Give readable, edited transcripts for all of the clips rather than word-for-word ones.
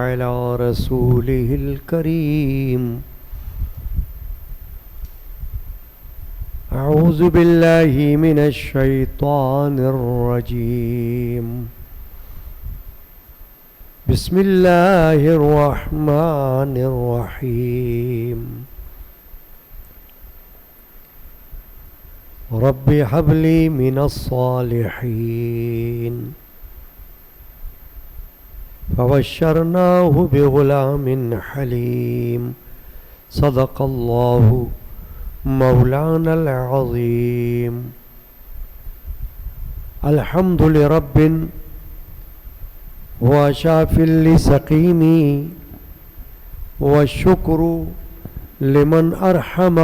على رسوله الكريم. أعوذ بالله من الشيطان الرجيم. بسم الله الرحمن الرحيم. رب هب لي من الصالحين. فبشرناه بغلام حليم. صدق الله مولانا العظيم. الحمد لرب وشاف لسقيمي والشكر لمن أرحم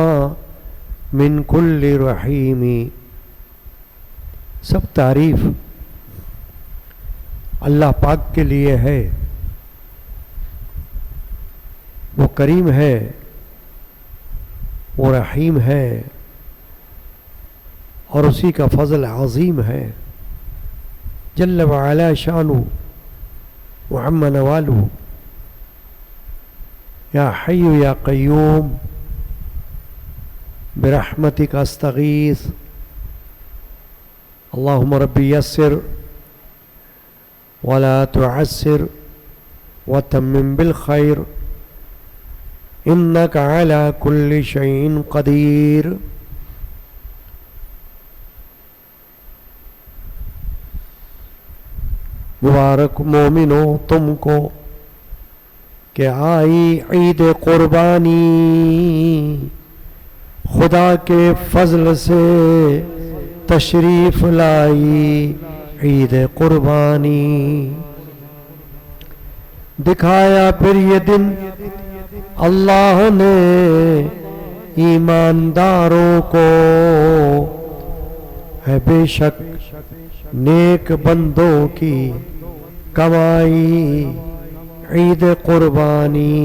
من كل رحيم. سب تعریف اللہ پاک کے لیے ہے. وہ کریم ہے، وہ رحیم ہے، اور اسی کا فضل عظیم ہے. جل وعلا شانہ وعم نوالہ. یا حی یا قیوم برحمتک استغیث. اللہم ربی یسر ولا تعسر وتمم بالخير إنك على كل شيء قدير. مبارک مومنو تم کو کہ آئی عید قربانی. خدا کے فضل سے تشریف لائی عید قربانی. دکھایا پھر یہ دن اللہ نے ایمانداروں کو. ہے بے شک نیک بندوں کی کمائی عید قربانی.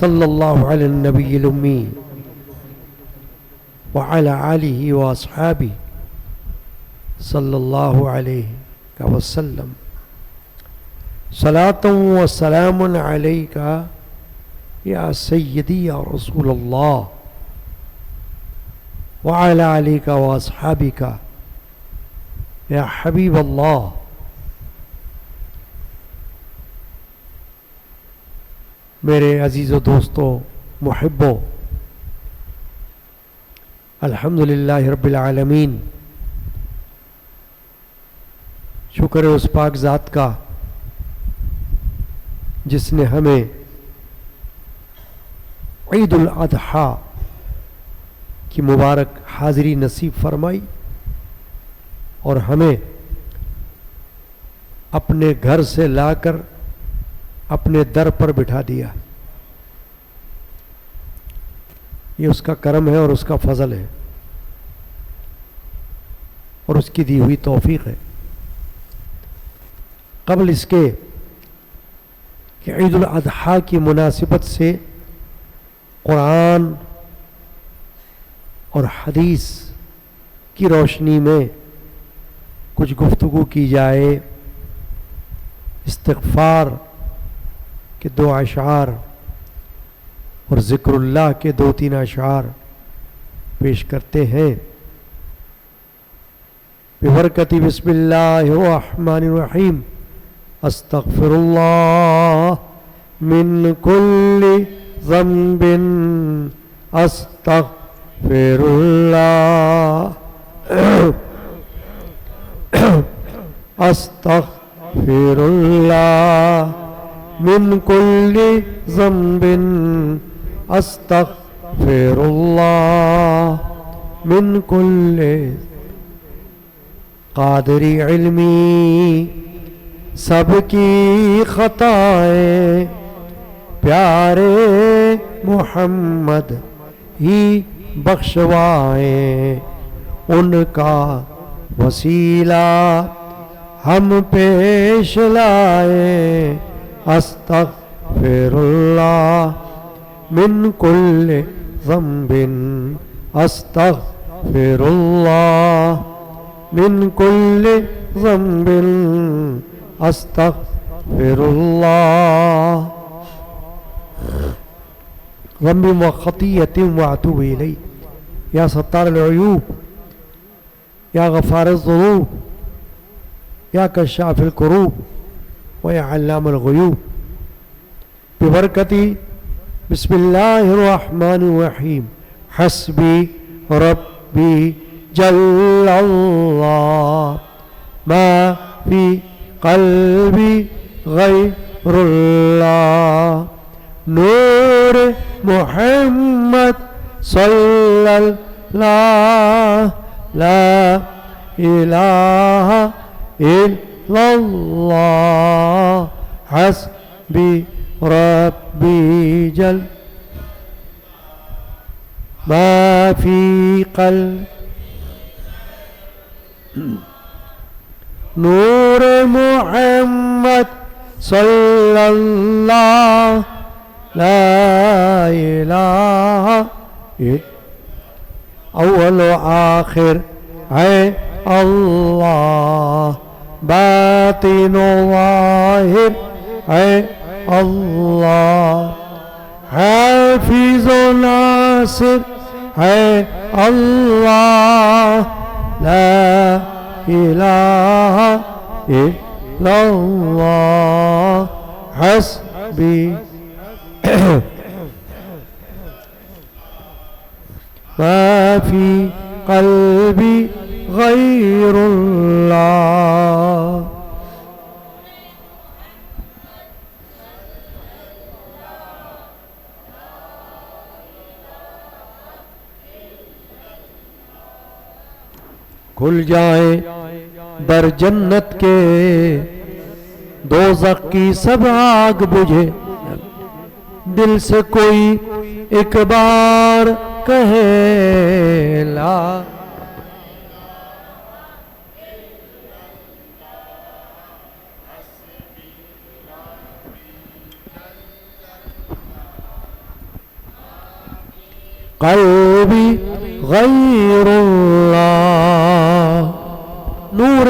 صلی اللہ علی النبی الامی وعلى آلہ واصحابہ صلی اللہ علیہ وسلم. صلاۃ و سلام علیک یا سیدی یا رسول اللہ وعلى آلہ واصحابہ یا حبیب اللہ. میرے عزیز و دوستو محبو، الحمدللہ رب العالمین. شکر ہے اس پاک ذات کا جس نے ہمیں عید الاضحیٰ کی مبارک حاضری نصیب فرمائی اور ہمیں اپنے گھر سے لا کر اپنے در پر بٹھا دیا. یہ اس کا کرم ہے اور اس کا فضل ہے اور اس کی دی ہوئی توفیق ہے. قبل اس کے کہ عید الاضحیٰ کی مناسبت سے قرآن اور حدیث کی روشنی میں کچھ گفتگو کی جائے. استغفار کے 2 اشعار اور ذکر اللہ کے 2-3 اشعار پیش کرتے ہیں. ببرکت بسم اللہ الرحمن الرحیم. استغفر اللہ من کل ذنب استغفر اللہ استغفر اللہ من کل ذنب استغفر اللہ من کل. قادری علمی سب کی خطائیں پیارے محمد ہی بخشوائیں. ان کا وسیلہ ہم پیش لائیں. استغفر اللہ من کل ذنب استغفر اللہ من كل ذنب أستغفر الله ذنب وخطيئة وأتوب إليه يا ستار العيوب يا غفار الذنوب يا كشاف الكروب ويا علام الغيوب ببركة بسم الله الرحمن الرحيم حسبي ربي جل الله ما في قلبي غير الله نور محمد صلى الله لا إله إلا الله حسبي ربي جل ما في قلب نور محمد صلى الله لا إله إلا أول وآخر ہے اللہ باطن ظاہر ہے اللہ حافظ و ناصر ہے اللہ لا الہ الا اللہ حسبی ما فی قلبی غیر اللہ کھل جائیں در جنت کے دوزخ کی سب آگ بجھے دل سے کوئی ایک بار کہے لا قلبی غیر اللہ نور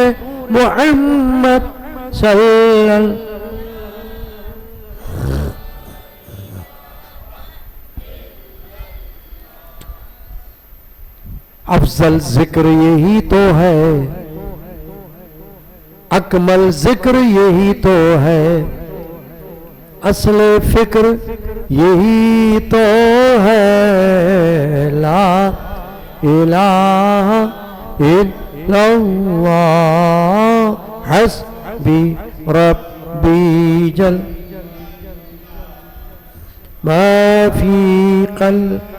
محمد صلی اللہ افضل ذکر یہی تو ہے اکمل ذکر یہی تو ہے اصل فکر یہی تو ہے لا الہ الا اللہ حسبی ربی جل ما فی قلب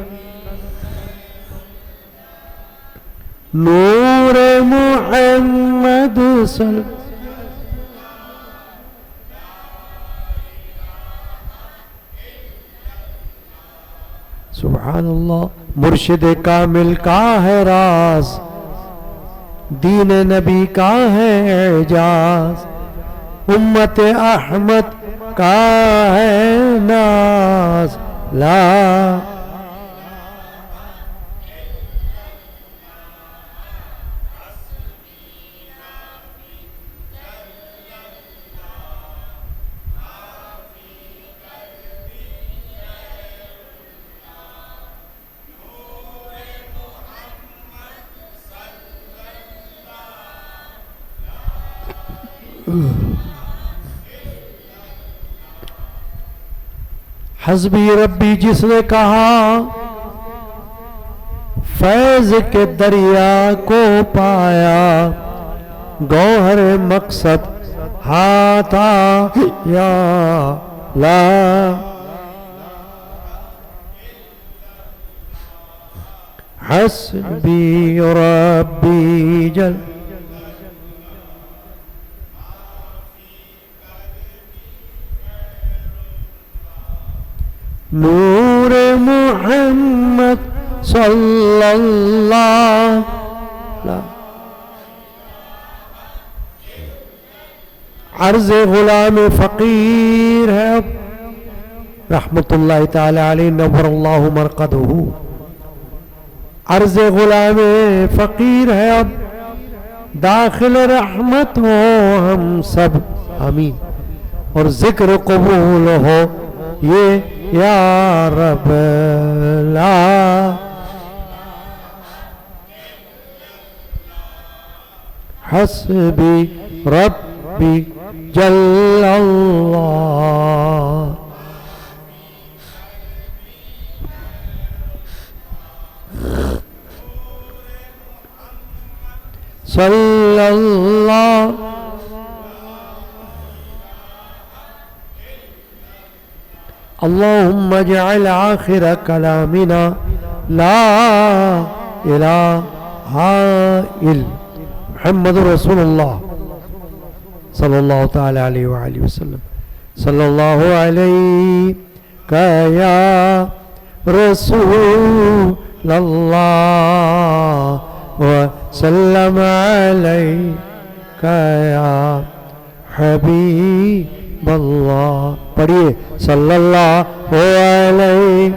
نور محمد صلی سبحان اللہ مرشد کامل کا ہے راز دین نبی کا ہے اعجاز امت احمد کا ہے ناز لا حسبی ربی جس نے کہا فیض کے دریا کو پایا گوہر مقصد ہاتھ آیا لا حسبی ربی جل نور محمد صلی اللہ عرض غلام فقیر ہے اب رحمت اللہ تعالی علیہ نور اللہ مرقدہ عرض غلام فقیر ہے اب داخل رحمت ہو ہم سب، آمین، اور ذکر قبول ہو یہ یا رب لا حسبی ربی جل اللہ صلی اللہ اللہم اجعل آخر کلامنا لا الہ الا محمد رسول اللہ صلی اللہ تعالی علیہ وآلہ وسلم صلی اللہ علیہ یا رسول اللہ وسلم علیہ یا حبیب اللہ. پڑھیے صلی اللہ علیہ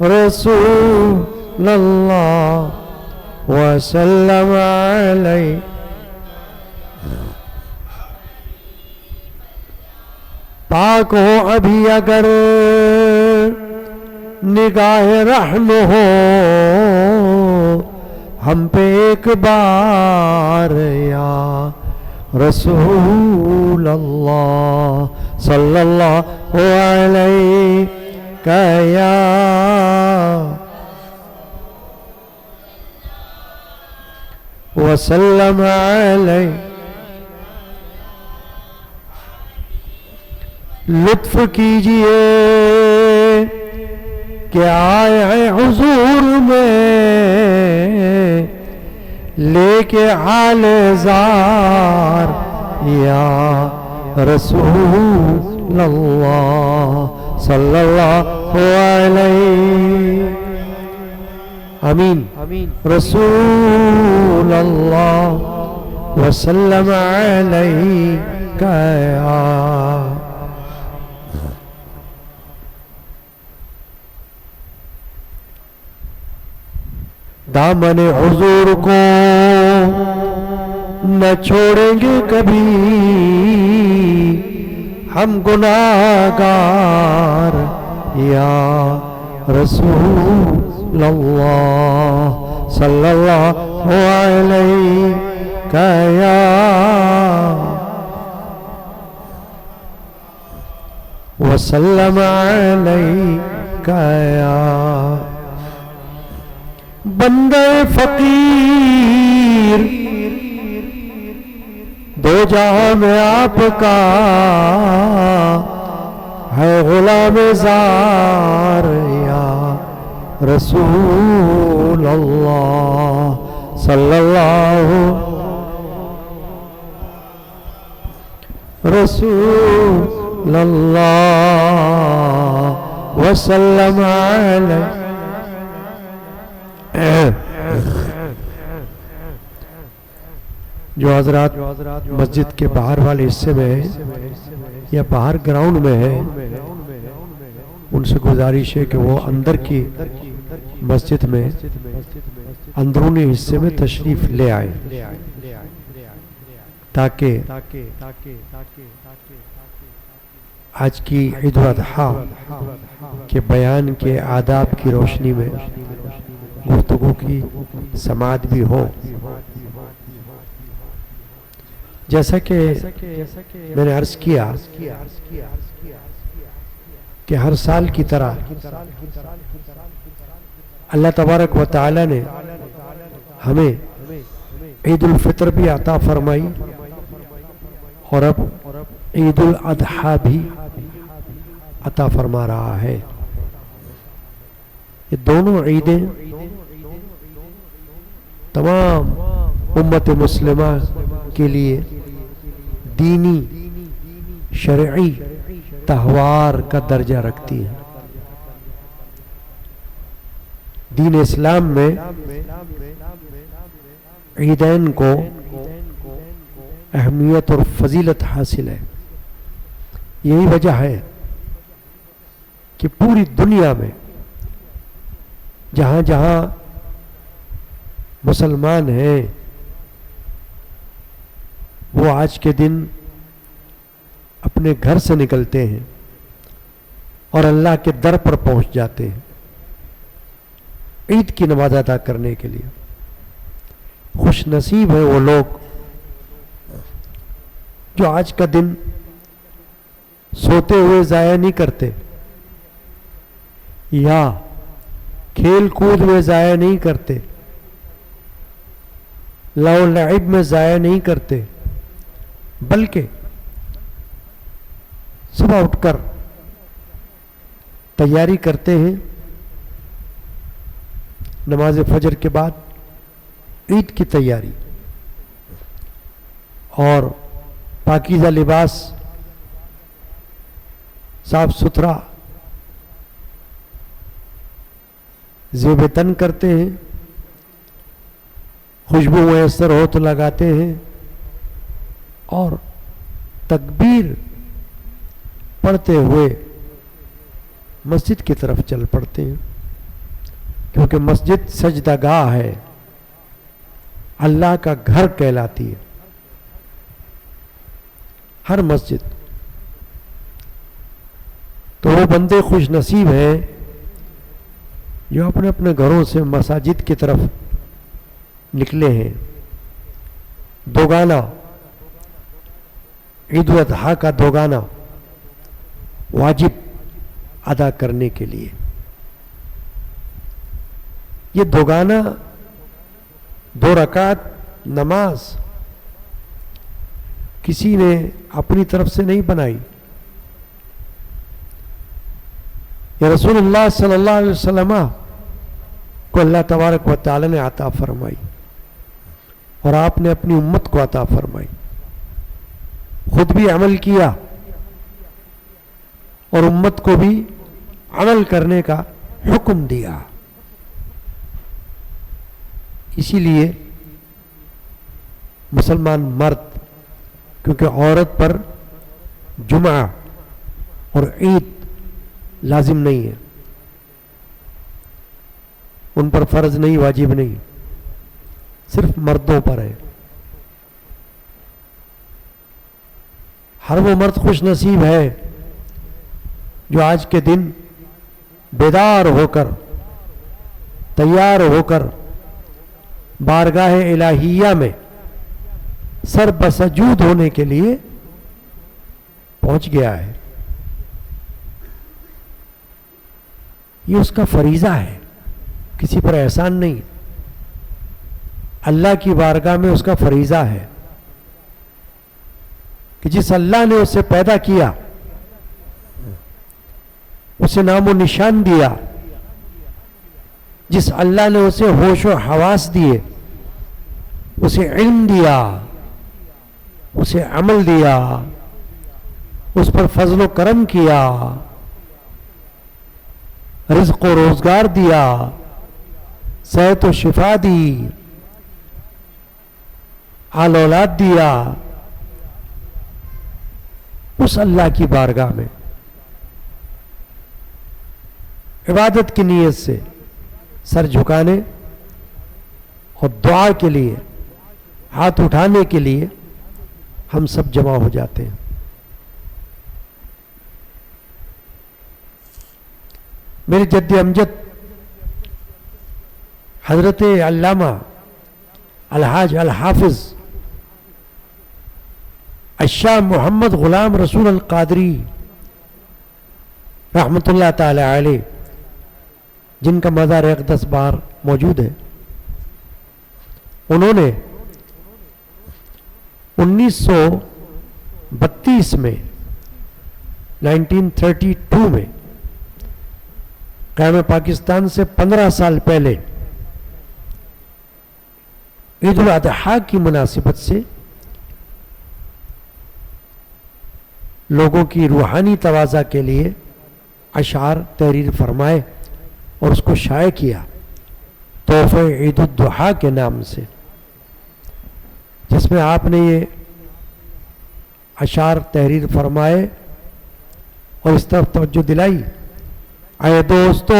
رسول اللہ وسلم علیہ. پاک ہو ابھی اگر نگاہ رحم ہو ہم پہ ایک بار یا رسول اللہ صلی اللہ علیہ یا وسلم علیہ. لطف کیجئے کہ آئے ہیں حضور میں لے کے حال زار یا رسول اللہ صلی اللہ علیہ آمین رسول اللہ وسلم علیہ یا دامن حضور کو نہ چھوڑیں گے کبھی ہم گناہگار یا رسول اللہ صلی اللہ علیہ یا وسلم علیہ یا بندے فقیر دو جہاں میں آپ کا ہے غلام زار یا رسول اللہ صلی اللہ رسول اللہ وسلم علیہ. جو حضرات مسجد کے باہر والے حصے میں ہیں یا باہر گراؤنڈ میں ہیں ان سے گزارش ہے کہ وہ اندر کی مسجد میں اندرونی حصے میں تشریف لے آئیں تاکہ آج کی عید الاضحیٰ کے بیان کے آداب کی روشنی میں گفتگو کی سماعت بھی ہو. جیسا کہ میں نے عرض کیا کہ ہر سال کی طرح اللہ تبارک و تعالی نے ہمیں عید الفطر بھی عطا فرمائی اور اب عید الاضحیٰ بھی عطا فرما رہا ہے. یہ دونوں عیدیں تمام امت مسلمہ کے لیے دینی شرعی تہوار کا درجہ رکھتی ہیں. دین اسلام میں عیدین کو اہمیت اور فضیلت حاصل ہے. یہی وجہ ہے کہ پوری دنیا میں جہاں جہاں مسلمان ہیں وہ آج کے دن اپنے گھر سے نکلتے ہیں اور اللہ کے در پر پہنچ جاتے ہیں عید کی نماز ادا کرنے کے لیے. خوش نصیب ہے وہ لوگ جو آج کا دن سوتے ہوئے ضائع نہیں کرتے یا کھیل کود میں ضائع نہیں کرتے, لہو لعب میں ضائع نہیں کرتے, بلکہ صبح اٹھ کر تیاری کرتے ہیں نماز فجر کے بعد عید کی تیاری, اور پاکیزہ لباس صاف ستھرا زیب تن کرتے ہیں, خوشبو میسر ہو تو لگاتے ہیں اور تکبیر پڑھتے ہوئے مسجد کی طرف چل پڑتے ہیں, کیونکہ مسجد سجدہ گاہ ہے, اللہ کا گھر کہلاتی ہے ہر مسجد. تو وہ بندے خوش نصیب ہیں جو اپنے اپنے گھروں سے مساجد کی طرف نکلے ہیں دوگانہ عید الاضحیٰ کا دوگانہ واجب ادا کرنے کے لیے. یہ دوگانہ 2 رکعت نماز کسی نے اپنی طرف سے نہیں بنائی, یہ رسول اللہ صلی اللہ علیہ وسلم کو اللہ تبارک و تعالی نے عطا فرمائی اور آپ نے اپنی امت کو عطا فرمائی, خود بھی عمل کیا اور امت کو بھی عمل کرنے کا حکم دیا. اسی لیے مسلمان مرد, کیونکہ عورت پر جمعہ اور عید لازم نہیں ہے, ان پر فرض نہیں, واجب نہیں, صرف مردوں پر ہے. ہر وہ مرد خوش نصیب ہے جو آج کے دن بیدار ہو کر تیار ہو کر بارگاہ الہیہ میں سر بسجود ہونے کے لیے پہنچ گیا ہے. یہ اس کا فریضہ ہے, کسی پر احسان نہیں, اللہ کی بارگاہ میں اس کا فریضہ ہے کہ جس اللہ نے اسے پیدا کیا, اسے نام و نشان دیا, جس اللہ نے اسے ہوش و حواس دیے, اسے علم دیا, اسے عمل دیا, اس پر فضل و کرم کیا, رزق و روزگار دیا, صحت و شفا دی, آل اولاد دیا, اس اللہ کی بارگاہ میں عبادت کی نیت سے سر جھکانے اور دعا کے لیے ہاتھ اٹھانے کے لیے ہم سب جمع ہو جاتے ہیں. میرے جد امجد حضرت علامہ الحاج الحافظ الشاہ محمد غلام رسول القادری رحمۃ اللہ تعالی علیہ, جن کا مزار اقدس بار موجود ہے, انہوں نے 1932 میں 1932 میں قیام پاکستان سے 15 سال پہلے عید الاضحیٰ کی مناسبت سے لوگوں کی روحانی تواضع کے لیے اشعار تحریر فرمائے اور اس کو شائع کیا تحفہ عید الضحیٰ کے نام سے, جس میں آپ نے یہ اشعار تحریر فرمائے اور اس طرف توجہ دلائی, اے دوستو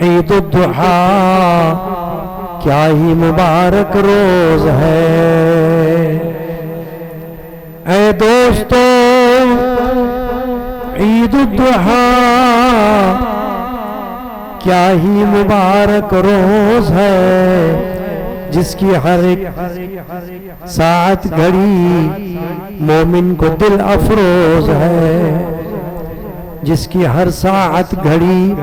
عید الضحیٰ کیا ہی مبارک روز ہے، اے دوستو عید الضحیٰ کیا ہی مبارک روز ہے، جس کی ہر ایک ساعت گھڑی مومن کو دل افروز ہے، جس کی ہر ساعت گھڑی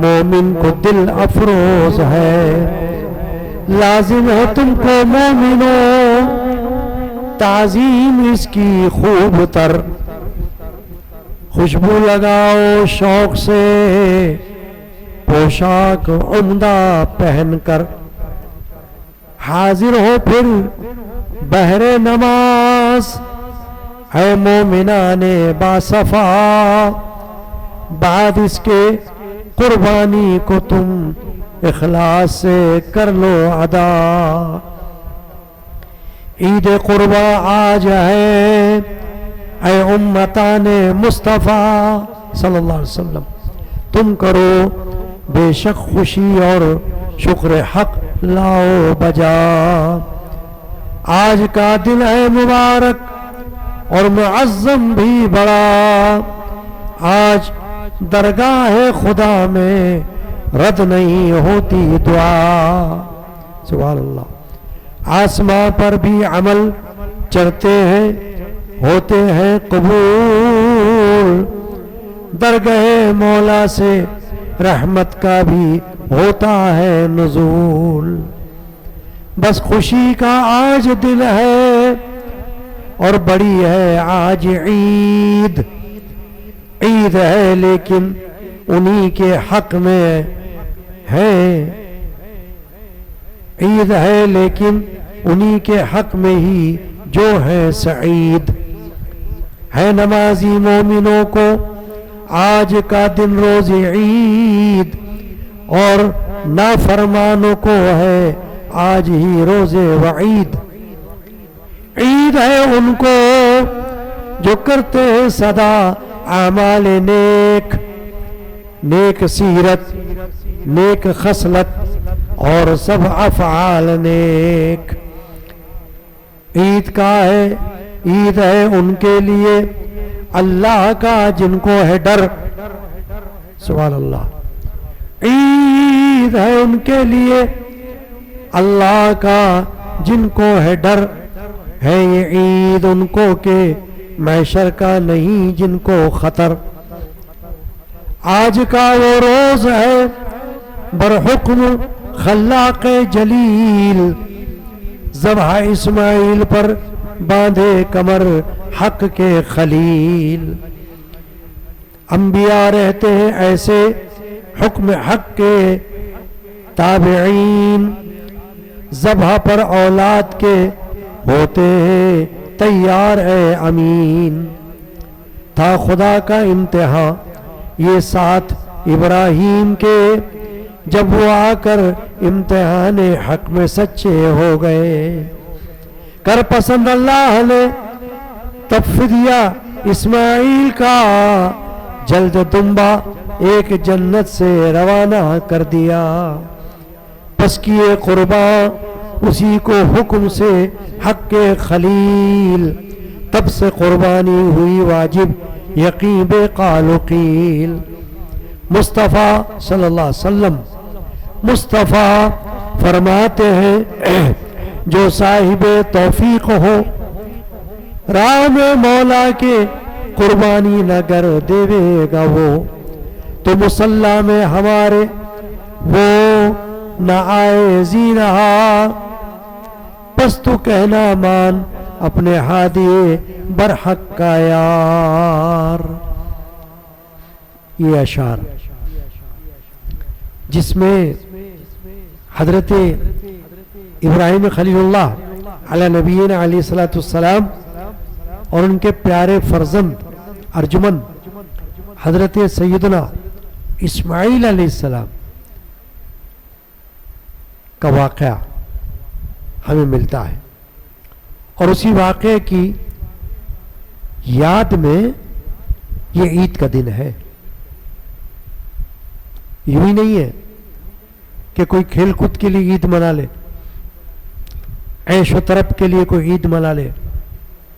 مومن کو دل افروز ہے۔ لازم ہے تم کو مومنوں تعظیم اس کی خوب تر، خوشبو لگاؤ شوق سے پوشاک عمدہ پہن کر، حاضر ہو پھر بہر نماز اے مومنان باصفا، بعد اس کے قربانی کو تم اخلاص سے کر لو ادا۔ عید قربا آج ہے اے امتان مصطفیٰ صلی اللہ علیہ وسلم، تم کرو بے شک خوشی اور شکر حق لاؤ بجا۔ آج کا دن ہے مبارک اور معظم بھی بڑا، آج درگاہ خدا میں رد نہیں ہوتی دعا۔ سبحان اللہ۔ آسماں پر بھی عمل چڑھتے ہیں ہوتے ہیں قبول، درگاہ مولا سے رحمت کا بھی ہوتا ہے نزول۔ بس خوشی کا آج دل ہے اور بڑی ہے آج عید، عید ہے لیکن انہی کے حق میں ہے، عید ہے لیکن انہی کے حق میں ہی جو ہے سعید۔ ہے نمازی مومنوں کو آج کا دن روز عید، اور نافرمانوں کو ہے آج ہی روز وعید۔ عید ہے ان کو جو کرتے ہیں صدا اعمال نیک، نیک سیرت نیک خصلت اور سب افعال نیک۔ عید کا ہے عید ہے ان کے لیے اللہ کا جن کو ہے ڈر، سبحان اللہ۔ عید ہے ان کے لیے اللہ کا جن کو ہے ڈر، ہے یہ عید ان کو کہ محشر کا نہیں جن کو خطر۔ آج کا وہ روز ہے برحکم خلاق جلیل، ذبح اسماعیل پر باندھے کمر حق کے خلیل۔ انبیاء رہتے ہیں ایسے حکم حق کے تابعین، ذبح پر اولاد کے ہوتے ہیں تیار اے امین۔ تھا خدا کا امتحان یہ ساتھ ابراہیم کے، جب وہ آ کر امتحان حق میں سچے ہو گئے، کر پسند اللہ نے تب فدیہ اسماعیل کا، جلد دمبا ایک جنت سے روانہ کر دیا، پس کیے قربان اسی کو حکم سے حق کے خلیل، تب سے قربانی ہوئی واجب یقین بے قال و قیل۔ مصطفیٰ صلی اللہ علیہ وسلم مصطفیٰ فرماتے ہیں جو صاحب توفیق ہو، راہ میں مولا کے قربانی نہ گر دے گا وہ، تو مصلی میں ہمارے وہ نہ آئے زینہا، پس تو کہنا مان اپنے ہادی برحق کا یار۔ یہ اشعار جس میں حضرت ابراہیم خلیل اللہ علیہ نبینا علیہ الصلوۃ والسلام اور ان کے پیارے فرزند ارجمن حضرت سیدنا اسماعیل علیہ السلام کا واقعہ ہمیں ملتا ہے، اور اسی واقعے کی یاد میں یہ عید کا دن ہے۔ یوں ہی نہیں ہے کہ کوئی کھیل کود کے لیے عید منا لے، عیش و طرب کے لیے کوئی عید منا لے،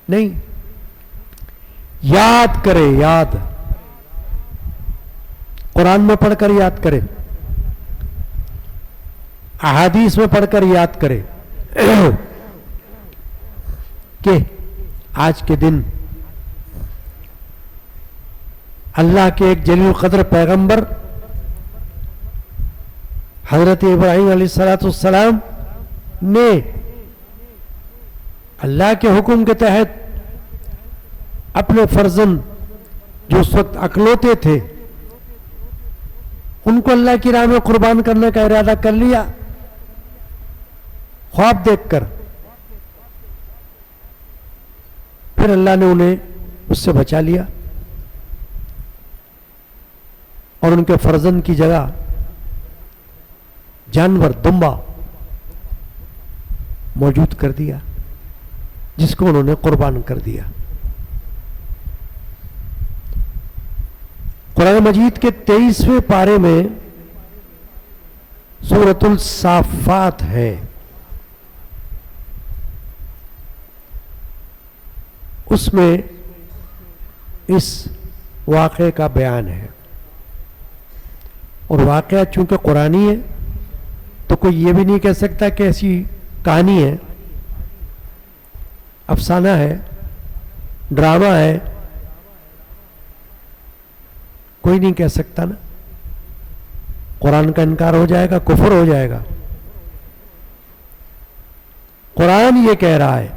نہیں، یاد کرے، یاد قرآن میں پڑھ کر یاد کرے، احادیث میں پڑھ کر یاد کرے کہ آج کے دن اللہ کے ایک جلیل القدر پیغمبر حضرت ابراہیم علیہ السلام نے اللہ کے حکم کے تحت اپنے فرزند جو اس وقت اکلوتے تھے ان کو اللہ کی راہ میں قربان کرنے کا ارادہ کر لیا، خواب دیکھ کر. پھر اللہ نے انہیں اس سے بچا لیا اور ان کے فرزند کی جگہ جانور دمبا موجود کر دیا جس کو انہوں نے قربان کر دیا. قرآن مجید کے 23ویں پارے میں سورۃ الصافات ہے، اس میں اس واقعے کا بیان ہے. اور واقعہ چونکہ قرآنی ہے تو کوئی یہ بھی نہیں کہہ سکتا کہ ایسی کہانی ہے، افسانہ ہے، ڈرامہ ہے، کوئی نہیں کہہ سکتا نا. قرآن کا انکار ہو جائے گا، کفر ہو جائے گا. قرآن یہ کہہ رہا ہے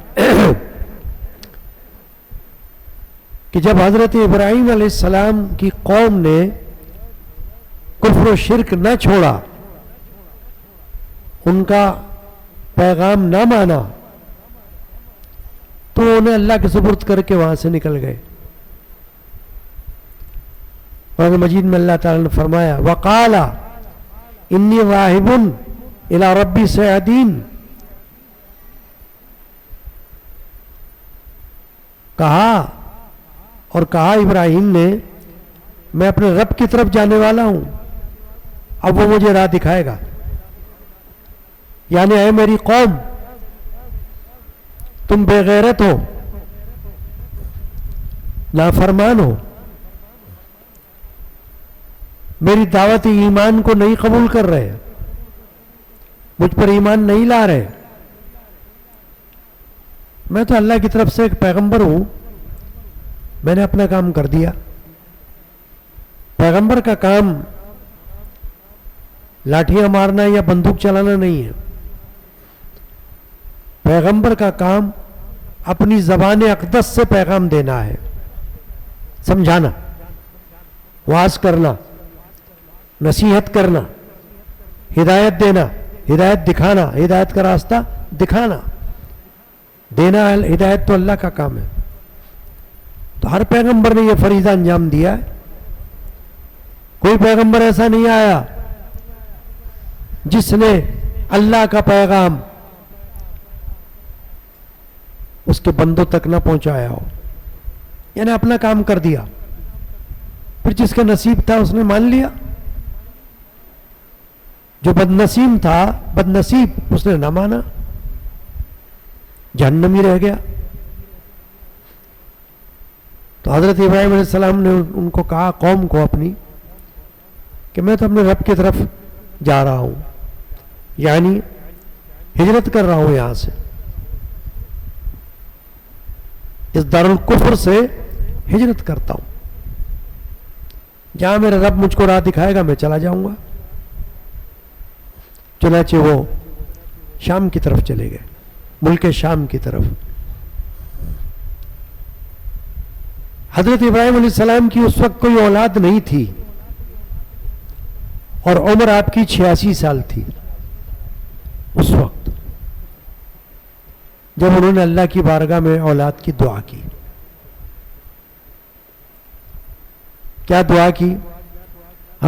کہ جب حضرت ابراہیم علیہ السلام کی قوم نے کفر و شرک نہ چھوڑا، ان کا پیغام نہ مانا، تو انہیں اللہ کے سپرد کر کے وہاں سے نکل گئے. قرآن مجید میں اللہ تعالیٰ نے فرمایا وَقَالَ إِنِّي ذَاهِبٌ إِلَىٰ رَبِّي سَيَهْدِينِ، کہا ابراہیم نے میں اپنے رب کی طرف جانے والا ہوں، اب وہ مجھے راہ دکھائے گا. یعنی اے میری قوم، تم بے غیرت ہو، نافرمان ہو، میری دعوت ایمان کو نہیں قبول کر رہے، مجھ پر ایمان نہیں لا رہے. میں تو اللہ کی طرف سے ایک پیغمبر ہوں، میں نے اپنا کام کر دیا. پیغمبر کا کام لاٹھیاں مارنا یا بندوق چلانا نہیں ہے. پیغمبر کا کام اپنی زبان اقدس سے پیغام دینا ہے، سمجھانا، واعظ کرنا، نصیحت کرنا، ہدایت دینا، ہدایت دکھانا، ہدایت کا راستہ دکھانا. دینا ہدایت تو اللہ کا کام ہے. تو ہر پیغمبر نے یہ فریضہ انجام دیا ہے. کوئی پیغمبر ایسا نہیں آیا جس نے اللہ کا پیغام اس کے بندوں تک نہ پہنچایا ہو، یعنی اپنا کام کر دیا، پھر جس کا نصیب تھا اس نے مان لیا، جو بد نصیب تھا، بد نصیب، اس نے نہ مانا، جہنمی رہ گیا. تو حضرت ابراہیم علیہ السلام نے ان کو کہا، قوم کو اپنی، کہ میں تو اپنے رب کی طرف جا رہا ہوں، یعنی ہجرت کر رہا ہوں، یہاں سے، اس دارالکفر سے ہجرت کرتا ہوں، جہاں میرا رب مجھ کو راہ دکھائے گا میں چلا جاؤں گا. چنانچہ وہ شام کی طرف چلے گئے، ملک شام کی طرف. حضرت ابراہیم علیہ السلام کی اس وقت کوئی اولاد نہیں تھی اور عمر آپ کی 86 سال تھی اس وقت جب انہوں نے اللہ کی بارگاہ میں اولاد کی دعا کی. کیا دعا کی؟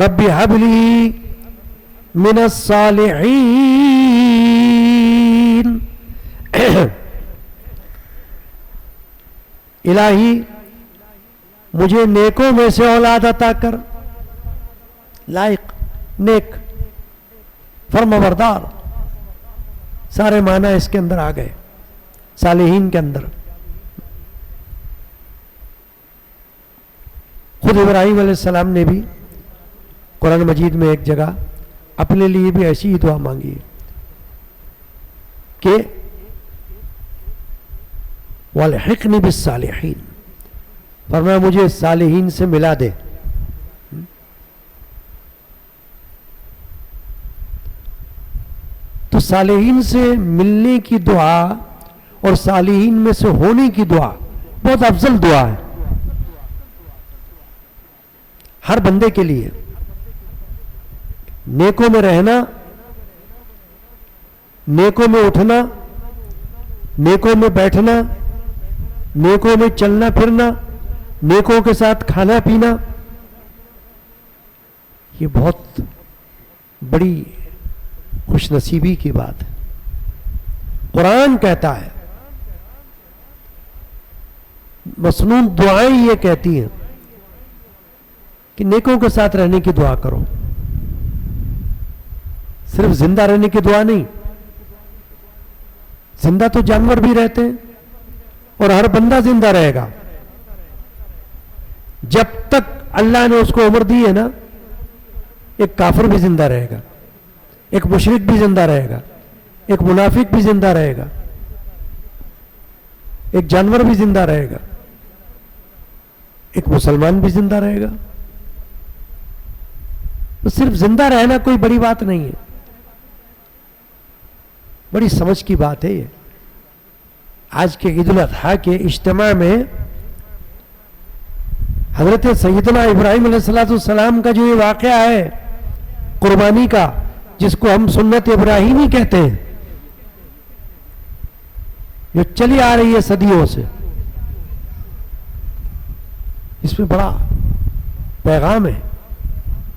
رب ہب لی من الصالحین، الہی مجھے نیکوں میں سے اولاد عطا کر، لائق نیک، فرمانبردار، سارے معنی اس کے اندر آ گئے صالحین کے اندر. خود ابراہیم علیہ السلام نے بھی قرآن مجید میں ایک جگہ اپنے لیے بھی ایسی ہی دعا مانگی کہ وَالْحِقْنِ بِالصَّالِحِينَ، فرمایا مجھے صالحین سے ملا دے. تو صالحین سے ملنے کی دعا اور صالحین میں سے ہونے کی دعا بہت افضل دعا ہے ہر بندے کے لیے. نیکوں میں رہنا، نیکوں میں اٹھنا، نیکوں میں بیٹھنا، نیکوں میں چلنا پھرنا، نیکوں کے ساتھ کھانا پینا، یہ بہت بڑی خوش نصیبی کی بات ہے. قرآن کہتا ہے، مسنون دعائیں یہ کہتی ہیں کہ نیکوں کے ساتھ رہنے کی دعا کرو. صرف زندہ رہنے کی دعا نہیں، زندہ تو جانور بھی رہتے ہیں اور ہر بندہ زندہ رہے گا. جب تک اللہ نے اس کو عمر دی ہے نا، ایک کافر بھی زندہ رہے گا، ایک مشرک بھی زندہ رہے گا، ایک منافق بھی زندہ رہے گا، ایک جانور بھی زندہ رہے گا، ایک مسلمان بھی زندہ رہے گا. تو صرف زندہ رہنا کوئی بڑی بات نہیں ہے، بڑی سمجھ کی بات ہے. یہ آج کے عید الاضحیٰ کے اجتماع میں حضرت سیدنا ابراہیم علیہ السلام کا جو یہ واقعہ ہے قربانی کا، جس کو ہم سنت ابراہیمی کہتے ہیں، جو چلی آ رہی ہے صدیوں سے، اس میں بڑا پیغام ہے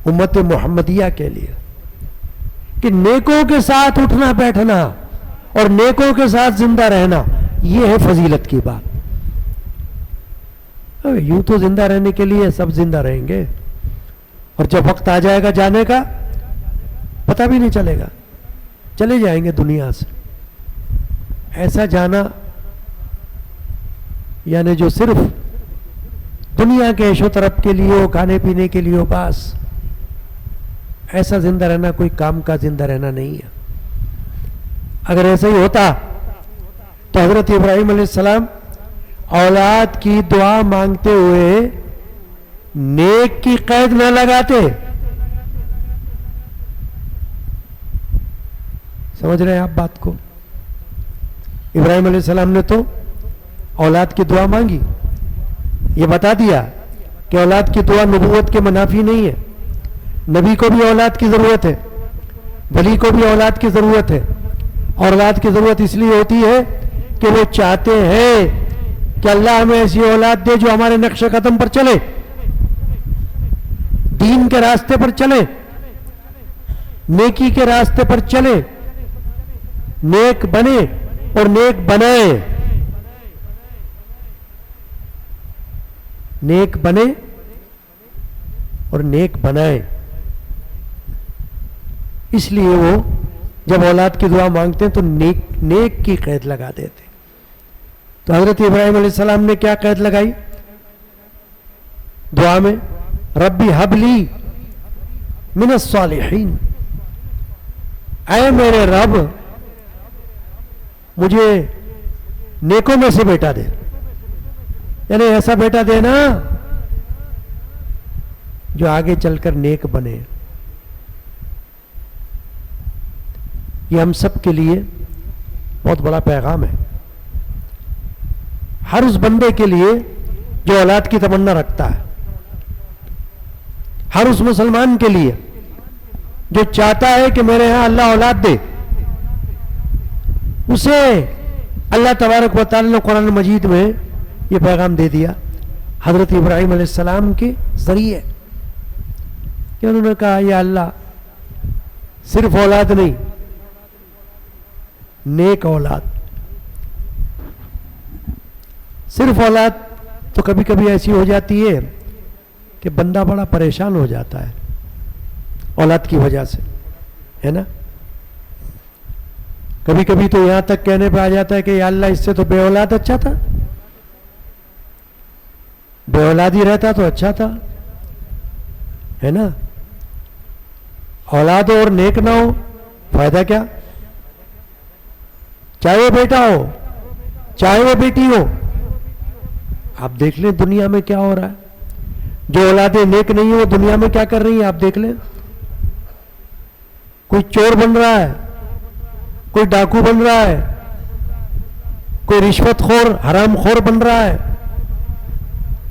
امت محمدیہ کے لیے کہ نیکوں کے ساتھ اٹھنا بیٹھنا اور نیکوں کے ساتھ زندہ رہنا، یہ ہے فضیلت کی بات. یوں تو زندہ رہنے کے لیے سب زندہ رہیں گے، اور جب وقت آ جائے گا جانے کا پتہ بھی نہیں چلے گا، چلے جائیں گے دنیا سے. ایسا جانا یعنی جو صرف دنیا کے عیش و طرب کے لیے ہو، کھانے پینے کے لیے ہو، بس ایسا زندہ رہنا کوئی کام کا زندہ رہنا نہیں ہے. اگر ایسا ہی ہوتا تو حضرت ابراہیم علیہ السلام اولاد کی دعا مانگتے ہوئے نیک کی قید نہ لگاتے. سمجھ رہے ہیں آپ بات کو؟ ابراہیم علیہ السلام نے تو اولاد کی دعا مانگی، یہ بتا دیا کہ اولاد کی دعا نبوت کے منافی نہیں ہے. نبی کو بھی اولاد کی ضرورت ہے، ولی کو بھی اولاد کی ضرورت ہے. اور اولاد کی ضرورت اس لیے ہوتی ہے کہ وہ چاہتے ہیں کہ اللہ ہمیں ایسی اولاد دے جو ہمارے نقش قدم پر چلے، دین کے راستے پر چلے، نیکی کے راستے پر چلے، نیک بنے اور نیک بنائے. نیک بنے اور نیک بنائے. اس لیے وہ جب اولاد کی دعا مانگتے ہیں تو نیک کی قید لگا دیتے. تو حضرت ابراہیم علیہ السلام نے کیا قید لگائی دعا میں؟ ربی حب لی من الصالحین، اے میرے رب مجھے نیکوں میں سے بیٹا دے. یعنی ایسا بیٹا دینا جو آگے چل کر نیک بنے. یہ ہم سب کے لیے بہت بڑا پیغام ہے، ہر اس بندے کے لیے جو اولاد کی تمنا رکھتا ہے، ہر اس مسلمان کے لیے جو چاہتا ہے کہ میرے ہاں اللہ اولاد دے. اسے اللہ تبارک و تعالی نے قرآن مجید میں یہ پیغام دے دیا حضرت ابراہیم علیہ السلام کے ذریعے کہ انہوں نے کہا یا اللہ صرف اولاد نہیں، نیک اولاد. صرف اولاد تو کبھی کبھی ایسی ہو جاتی ہے کہ بندہ بڑا پریشان ہو جاتا ہے، اولاد کی وجہ سے، ہے نا. کبھی کبھی تو یہاں تک کہنے پہ آ جاتا ہے کہ یا اللہ اس سے تو بے اولاد اچھا تھا، بے اولاد ہی رہتا تو اچھا تھا، ہے نا. اولاد اور نیک نہ ہو فائدہ کیا؟ چاہے وہ بیٹا ہو چاہے وہ بیٹی ہو. آپ دیکھ لیں دنیا میں کیا ہو رہا ہے. جو اولادیں نیک نہیں ہیں وہ دنیا میں کیا کر رہی ہیں آپ دیکھ لیں. کوئی چور بن رہا ہے، کوئی ڈاکو بن رہا ہے، کوئی رشوت خور حرام خور بن رہا ہے.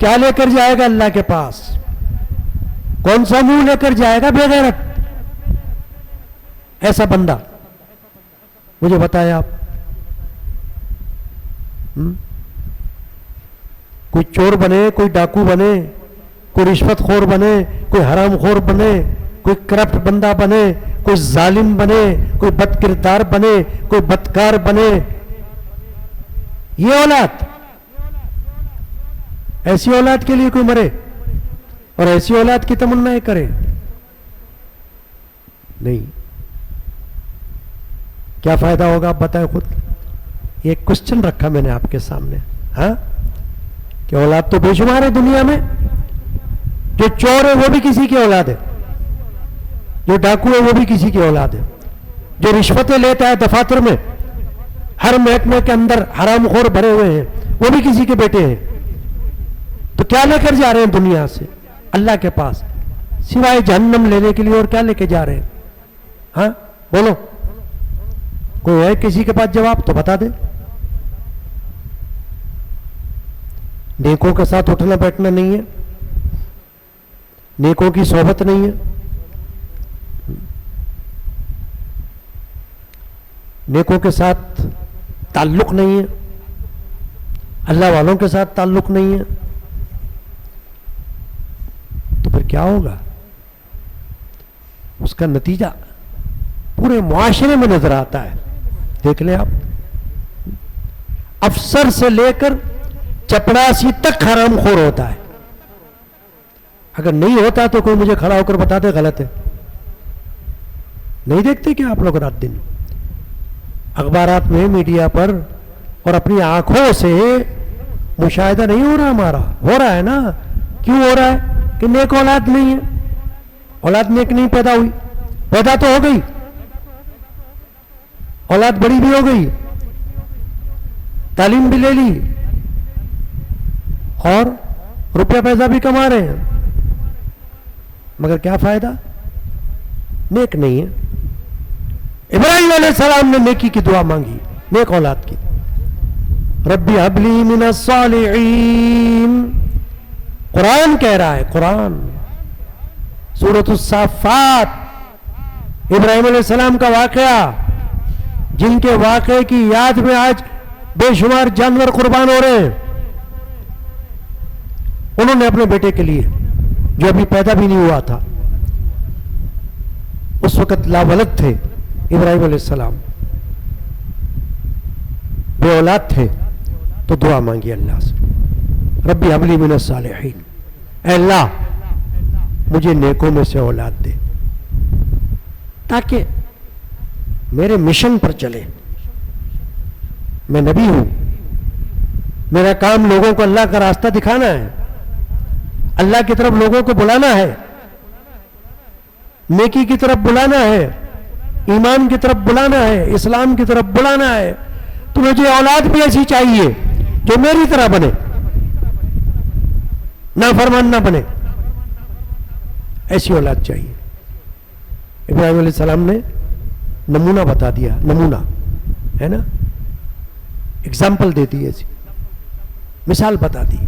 کیا لے کر جائے گا اللہ کے پاس؟ کون سا منہ لے کر جائے گا بے غیرت ایسا بندہ؟ مجھے بتائیں آپ. کوئی چور بنے، کوئی ڈاکو بنے، کوئی رشوت خور بنے، کوئی حرام خور بنے، کوئی کرپٹ بندہ بنے، کوئی ظالم بنے، کوئی بد کردار بنے، کوئی بدکار بنے. یہ اولاد، ایسی اولاد کے لیے کوئی مرے اور ایسی اولاد کی تمنائیں کرے؟ نہیں. کیا فائدہ ہوگا آپ بتائیں خود. یہ کوسچن رکھا میں نے آپ کے سامنے. ہاں کہ اولاد تو بے شمار ہے دنیا میں. جو چور ہے وہ بھی کسی کی اولاد ہے، جو ڈاکو ہے وہ بھی کسی کی اولاد ہے، جو رشوتیں لیتا ہے دفاتر میں، ہر محکمے کے اندر حرام خور بھرے ہوئے ہیں، وہ بھی کسی کے بیٹے ہیں. تو کیا لے کر جا رہے ہیں دنیا سے اللہ کے پاس سوائے جہنم لینے کے لیے؟ اور کیا لے کے جا رہے ہیں؟ ہاں بولو، کوئی ہے کسی کے پاس جواب تو بتا دے. نیکوں کے ساتھ اٹھنا بیٹھنا نہیں ہے، نیکوں کی صحبت نہیں ہے، نیکوں کے ساتھ تعلق نہیں ہے، اللہ والوں کے ساتھ تعلق نہیں ہے، تو پھر کیا ہوگا؟ اس کا نتیجہ پورے معاشرے میں نظر آتا ہے. دیکھ لیں آپ، افسر سے لے کر چپڑاسی تک حرام خور ہوتا ہے. اگر نہیں ہوتا تو کوئی مجھے کھڑا ہو کر بتا دے غلط ہے. نہیں دیکھتے کیا آپ لوگ رات دن اخبارات میں، میڈیا پر، اور اپنی آنکھوں سے مشاہدہ نہیں ہو رہا ہمارا؟ ہو رہا ہے نا. کیوں ہو رہا ہے؟ کہ نیک اولاد نہیں ہے. اولاد نیک نہیں پیدا ہوئی، پیدا تو ہو گئی، اولاد بڑی بھی ہو گئی، تعلیم بھی لے لی اور روپیہ پیسہ بھی کما رہے ہیں، مگر کیا فائدہ؟ نیک نہیں ہے. ابراہیم علیہ السلام نے نیکی کی دعا مانگی، نیک اولاد کی. ربی حب لی من الصالحین. قرآن کہہ رہا ہے، قرآن سورۃ الصافات، ابراہیم علیہ السلام کا واقعہ، جن کے واقعے کی یاد میں آج بے شمار جانور قربان ہو رہے ہیں. انہوں نے اپنے بیٹے کے لیے جو ابھی پیدا بھی نہیں ہوا تھا، اس وقت لاولد تھے ابراہیم علیہ السلام، بے اولاد تھے، تو دعا مانگی اللہ سے، ربی حب لی من الصالحین. اے اللہ مجھے نیکوں میں سے اولاد دے تاکہ میرے مشن پر چلے. میں نبی ہوں، میرا کام لوگوں کو اللہ کا راستہ دکھانا ہے، اللہ کی طرف لوگوں کو بلانا ہے، نیکی کی طرف بلانا ہے، ایمان کی طرف بلانا ہے، اسلام کی طرف بلانا ہے. تو مجھے اولاد بھی ایسی چاہیے جو میری طرح بنے، نافرمان نہ بنے. ایسی اولاد چاہیے. ابراہیم علیہ السلام نے نمونہ بتا دیا، نمونہ ہے نا، اگزامپل دے دی، ایسی مثال بتا دی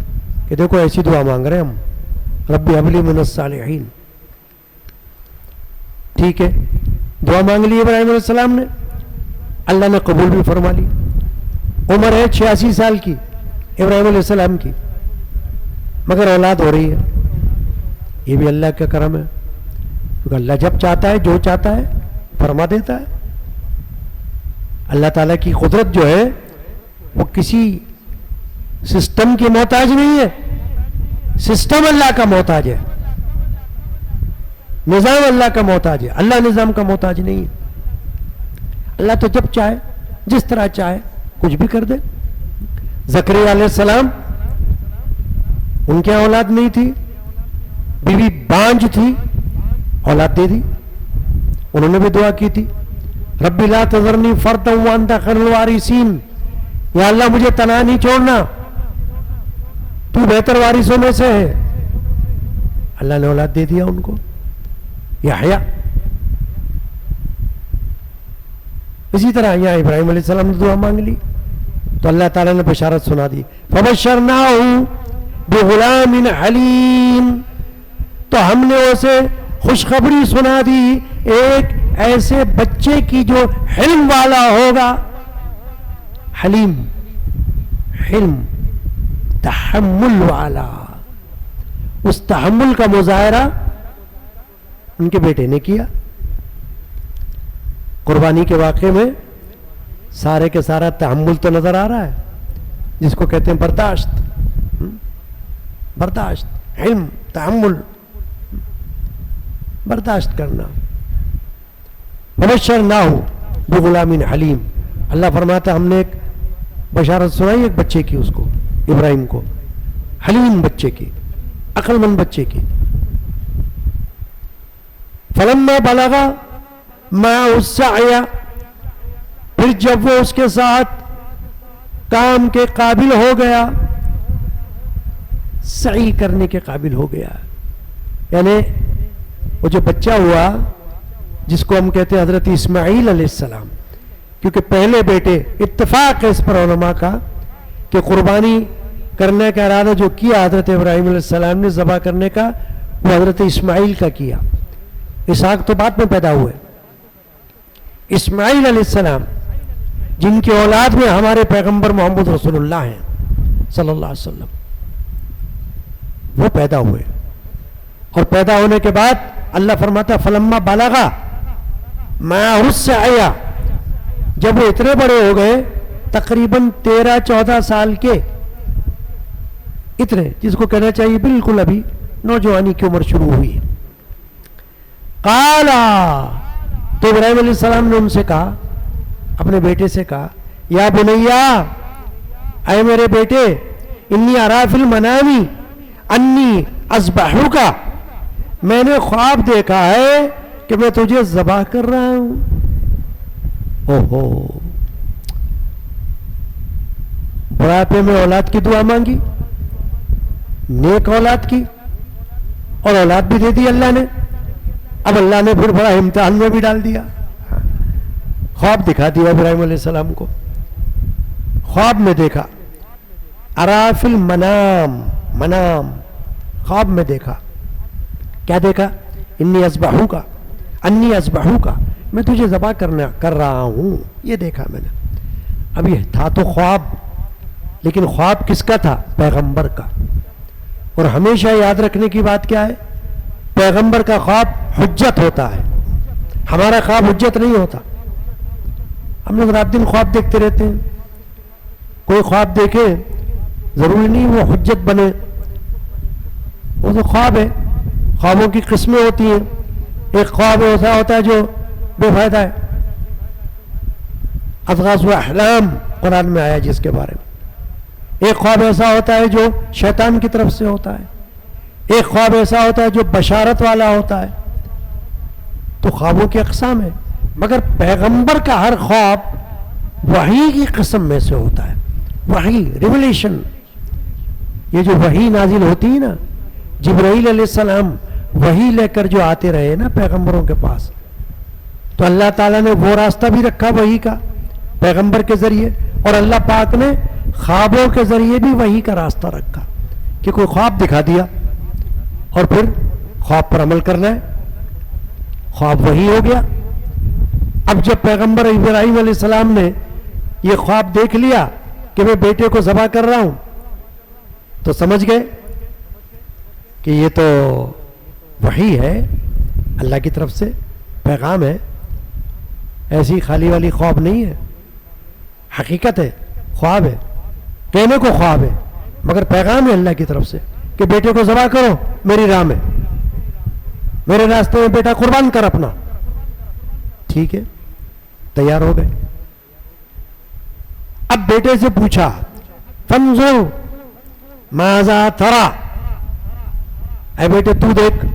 کہ دیکھو ایسی دعا مانگ رہے ہم، ربی حب لی من الصالحین. ٹھیک ہے، دعا مانگ لی ابراہیم علیہ السلام نے، اللہ نے قبول بھی فرما لی. عمر ہے 86 سال کی ابراہیم علیہ السلام کی، مگر اولاد ہو رہی ہے. یہ بھی اللہ کا کرم ہے، کیونکہ اللہ جب چاہتا ہے جو چاہتا ہے فرما دیتا ہے. اللہ تعالیٰ کی قدرت جو ہے وہ کسی سسٹم کی محتاج نہیں ہے، سسٹم اللہ کا محتاج ہے. نظام اللہ کا محتاج ہے، اللہ نظام کا محتاج نہیں ہے. اللہ تو جب چاہے جس طرح چاہے کچھ بھی کر دے. زکریا علیہ السلام ان کے اولاد نہیں تھی، بیوی بانجھ تھی، اولاد دے دی. انہوں نے بھی دعا کی تھی رب لا تذرنی فردا وانت خیر الوارثین، یا اللہ مجھے تنہا نہیں چھوڑنا، تو بہتر وارثوں میں سے ہے. اللہ نے اولاد دے دیا ان کو. یحییٰ اسی طرح یہاں ابراہیم علیہ السلام نے دعا مانگ لی تو اللہ تعالیٰ نے بشارت سنا دی فبشرناہ بغلام حلیم، تو ہم نے اسے خوشخبری سنا دی ایک ایسے بچے کی جو حلم والا ہوگا. حلیم، حلم، تحمل والا. اس تحمل کا مظاہرہ ان کے بیٹے نے کیا. قربانی کے واقعے میں سارے کے سارا تحمل تو نظر آ رہا ہے، جس کو کہتے ہیں برداشت. برداشت، حلم، تحمل، برداشت کرنا. فبشرناہ بغلام حلیم، اللہ فرماتا ہم نے ایک بشارت سنائی ایک بچے کی، اس کو ابراہیم کو، حلیم بچے کی، عقل مند بچے کی. فلما بلغ معه السعی، پھر جب وہ اس کے ساتھ کام کے قابل ہو گیا، سعی کرنے کے قابل ہو گیا، یعنی وہ جو بچہ ہوا جس کو ہم کہتے ہیں حضرت اسماعیل علیہ السلام، کیونکہ پہلے بیٹے، اتفاق ہے اس پر علماء کا کہ قربانی کرنے کا ارادہ جو کیا حضرت ابراہیم علیہ السلام نے ذبح کرنے کا، وہ حضرت اسماعیل کا کیا. اسحاق تو بعد میں پیدا ہوئے. اسماعیل علیہ السلام جن کی اولاد میں ہمارے پیغمبر محمد رسول اللہ ہیں صلی اللہ علیہ وسلم، وہ پیدا ہوئے. اور پیدا ہونے کے بعد اللہ فرماتا فلما بلغا معہ السعی، جب وہ اتنے بڑے ہو گئے تقریباً 13-14 سال کے، اتنے جس کو کہنا چاہیے بالکل ابھی نوجوانی کی عمر شروع ہوئی. قالا، تو ابراہیم علیہ السلام نے ان سے کہا، اپنے بیٹے سے کہا، یا بنیا، اے میرے بیٹے، انی ارا فی المنام انی اذبحک، میں نے خواب دیکھا ہے کہ میں تجھے ذبح کر رہا ہوں. اوہو، بڑھاپے میں اولاد کی دعا مانگی، نیک اولاد کی، اور اولاد بھی دے دی اللہ نے. اب اللہ نے پھر بڑا امتحان میں بھی ڈال دیا. خواب دکھا دیا ابراہیم علیہ السلام کو، خواب میں دیکھا، ارا فی المنام، منام، خواب میں دیکھا. کیا دیکھا؟ انی اذبحک، انی اذبحک، میں تجھے ذبح کر رہا ہوں، یہ دیکھا میں نے. اب یہ تھا تو خواب، لیکن خواب کس کا تھا؟ پیغمبر کا. اور ہمیشہ یاد رکھنے کی بات کیا ہے؟ پیغمبر کا خواب حجت ہوتا ہے، ہمارا خواب حجت نہیں ہوتا. ہم لوگ رات دن خواب دیکھتے رہتے ہیں. کوئی خواب دیکھے ضروری نہیں وہ حجت بنے، وہ تو خواب ہے. خوابوں کی قسمیں ہوتی ہیں. ایک خواب ایسا ہوتا ہے جو بے فائدہ ہے، اضغاث و احلام قرآن میں آیا جس کے بارے میں. ایک خواب ایسا ہوتا ہے جو شیطان کی طرف سے ہوتا ہے. ایک خواب ایسا ہوتا ہے جو بشارت والا ہوتا ہے. تو خوابوں کی اقسام ہے، مگر پیغمبر کا ہر خواب وحی کی قسم میں سے ہوتا ہے. وحی، ریولیشن، یہ جو وحی نازل ہوتی ہے نا، جبرائیل علیہ السلام وحی لے کر جو آتے رہے نا پیغمبروں کے پاس، تو اللہ تعالیٰ نے وہ راستہ بھی رکھا وحی کا پیغمبر کے ذریعے، اور اللہ پاک نے خوابوں کے ذریعے بھی وحی کا راستہ رکھا کہ کوئی خواب دکھا دیا اور پھر خواب پر عمل کرنا ہے. خواب وحی ہو گیا. اب جب پیغمبر ابراہیم علیہ السلام نے یہ خواب دیکھ لیا کہ میں بیٹے کو ذبح کر رہا ہوں، تو سمجھ گئے کہ یہ تو وحی ہے، اللہ کی طرف سے پیغام ہے، ایسی خالی والی خواب نہیں ہے، حقیقت ہے، خواب ہے، کہنے کو خواب ہے مگر پیغام ہے اللہ کی طرف سے کہ بیٹے کو ذبح کرو میری راہ میں. میرے راستے میں بیٹا قربان کر اپنا. ٹھیک ہے, تیار ہو گئے. اب بیٹے سے پوچھا فانظر ماذا ترى, اے بیٹے تو دیکھ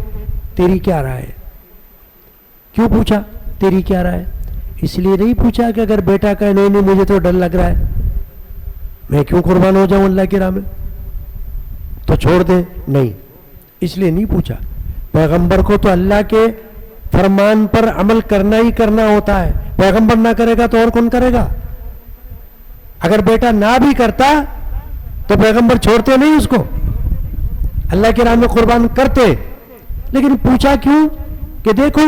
تیری کیا رائے ہے. کیوں پوچھا تیری کیا رائے؟ اس لیے نہیں پوچھا کہ اگر بیٹا کہے نہیں نہیں مجھے تو ڈر لگ رہا ہے, میں کیوں قربان ہو جاؤں اللہ کی راہ میں, تو چھوڑ دے, نہیں, اس لیے نہیں پوچھا. پیغمبر کو تو اللہ کے فرمان پر عمل کرنا ہی کرنا ہوتا ہے. پیغمبر نہ کرے گا تو اور کون کرے گا؟ اگر بیٹا نہ بھی کرتا تو پیغمبر چھوڑتے نہیں اس کو, اللہ کی راہ میں قربان کرتے. لیکن پوچھا کیوں کہ دیکھو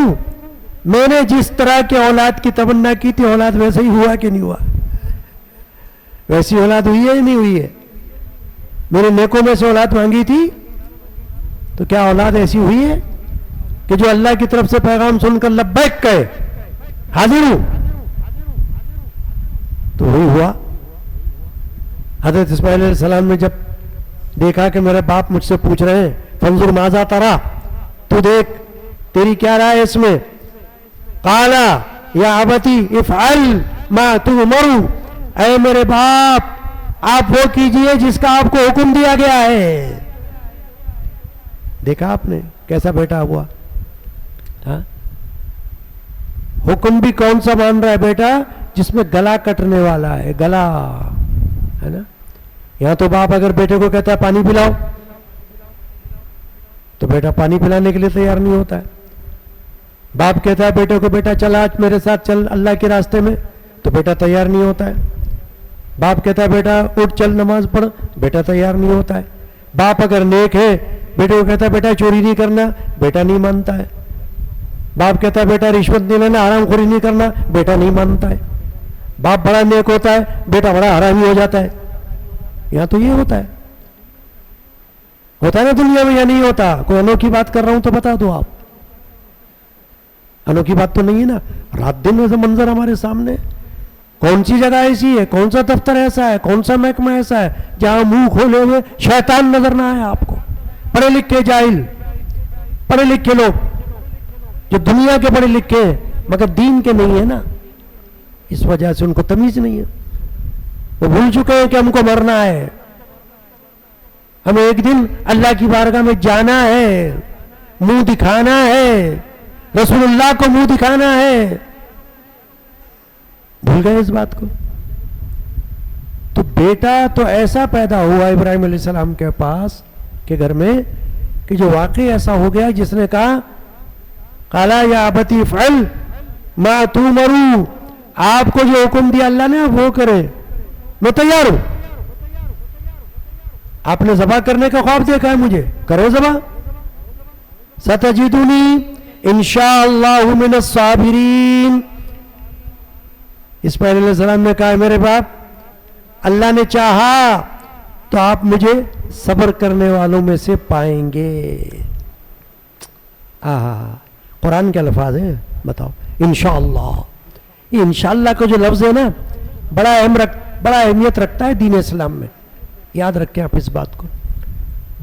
میں نے جس طرح کے اولاد کی تمنا کی تھی اولاد ویسے ہی ہوا کہ نہیں ہوا, ویسی اولاد ہوئی ہے یا نہیں ہوئی ہے؟ میرے نیکوں میں سے اولاد مانگی تھی تو کیا اولاد ایسی ہوئی ہے کہ جو اللہ کی طرف سے پیغام سن کر لبیک کہے حاضر ہوں؟ تو وہی ہوا. حضرت اسماعیل علیہ السلام نے جب دیکھا کہ میرے باپ مجھ سے پوچھ رہے ہیں فانظر ماذا ترى, تو دیکھ تیری کیا رائے اس میں. قال یا ابتی افعل ما تؤمر, اے میرے باپ آپ وہ کیجئے جس کا آپ کو حکم دیا گیا ہے. دیکھا آپ نے کیسا بیٹا ہوا, ہاں؟ حکم بھی کون سا مان رہا ہے بیٹا؟ جس میں گلا کٹنے والا ہے, گلا ہے نا. یہاں تو باپ اگر بیٹے کو کہتا ہے پانی پلاؤ تو بیٹا پانی پلانے کے لیے تیار نہیں ہوتا ہے. باپ کہتا ہے بیٹے کو بیٹا چل آج میرے ساتھ چل اللہ کے راستے میں, تو بیٹا تیار نہیں ہوتا ہے. باپ کہتا ہے بیٹا اٹھ چل نماز پڑھ, بیٹا تیار نہیں ہوتا ہے. باپ اگر نیک ہے بیٹے کو کہتا ہے بیٹا چوری نہیں کرنا, بیٹا نہیں مانتا ہے. باپ کہتا ہے بیٹا رشوت نہیں لینا, حرام خوری نہیں کرنا, بیٹا نہیں مانتا ہے. باپ بڑا نیک ہوتا ہے, بیٹا بڑا حرامی ہو جاتا ہے. یہاں تو یہ ہوتا ہے نا دنیا میں, یا نہیں ہوتا؟ کوئی انوکھی بات کر رہا ہوں تو بتا دو آپ. انوکھی بات تو نہیں ہے نا. رات دن ایسا منظر ہمارے سامنے. کون سی جگہ ایسی ہے, کون سا دفتر ایسا ہے, کون سا محکمہ ایسا ہے جہاں منہ کھولے ہوئے شیطان نظر نہ آئے آپ کو؟ پڑھے لکھے جاہل, پڑھے لکھے لوگ جو دنیا کے پڑھے لکھے ہیں مگر دین کے نہیں ہے نا, اس وجہ سے ان کو تمیز نہیں ہے. وہ بھول چکے ہیں کہ ہم کو مرنا ہے, ہمیں ایک دن اللہ کی بارگاہ میں جانا ہے, منہ دکھانا ہے, رسول اللہ کو منہ دکھانا ہے. بھول گئے اس بات کو. تو بیٹا تو ایسا پیدا ہوا ابراہیم علیہ السلام کے پاس کے گھر میں کہ جو واقعی ایسا ہو گیا جس نے کہا قال یا ابتی افعل ما تؤمر, آپ کو جو حکم دیا اللہ نے وہ کرے, میں تیار ہوں. آپ نے ذبح کرنے کا خواب دیکھا ہے مجھے, کرو ذبح. ستجدنی انشاءاللہ من الصابرین. اسماعیل علیہ السلام نے کہا میرے باپ اللہ نے چاہا تو آپ مجھے صبر کرنے والوں میں سے پائیں گے. قرآن کے الفاظ ہیں, بتاؤ انشاءاللہ. یہ انشاءاللہ کا جو لفظ ہے نا بڑا اہمیت رکھتا ہے دین اسلام میں. یاد رکھیں آپ اس بات کو.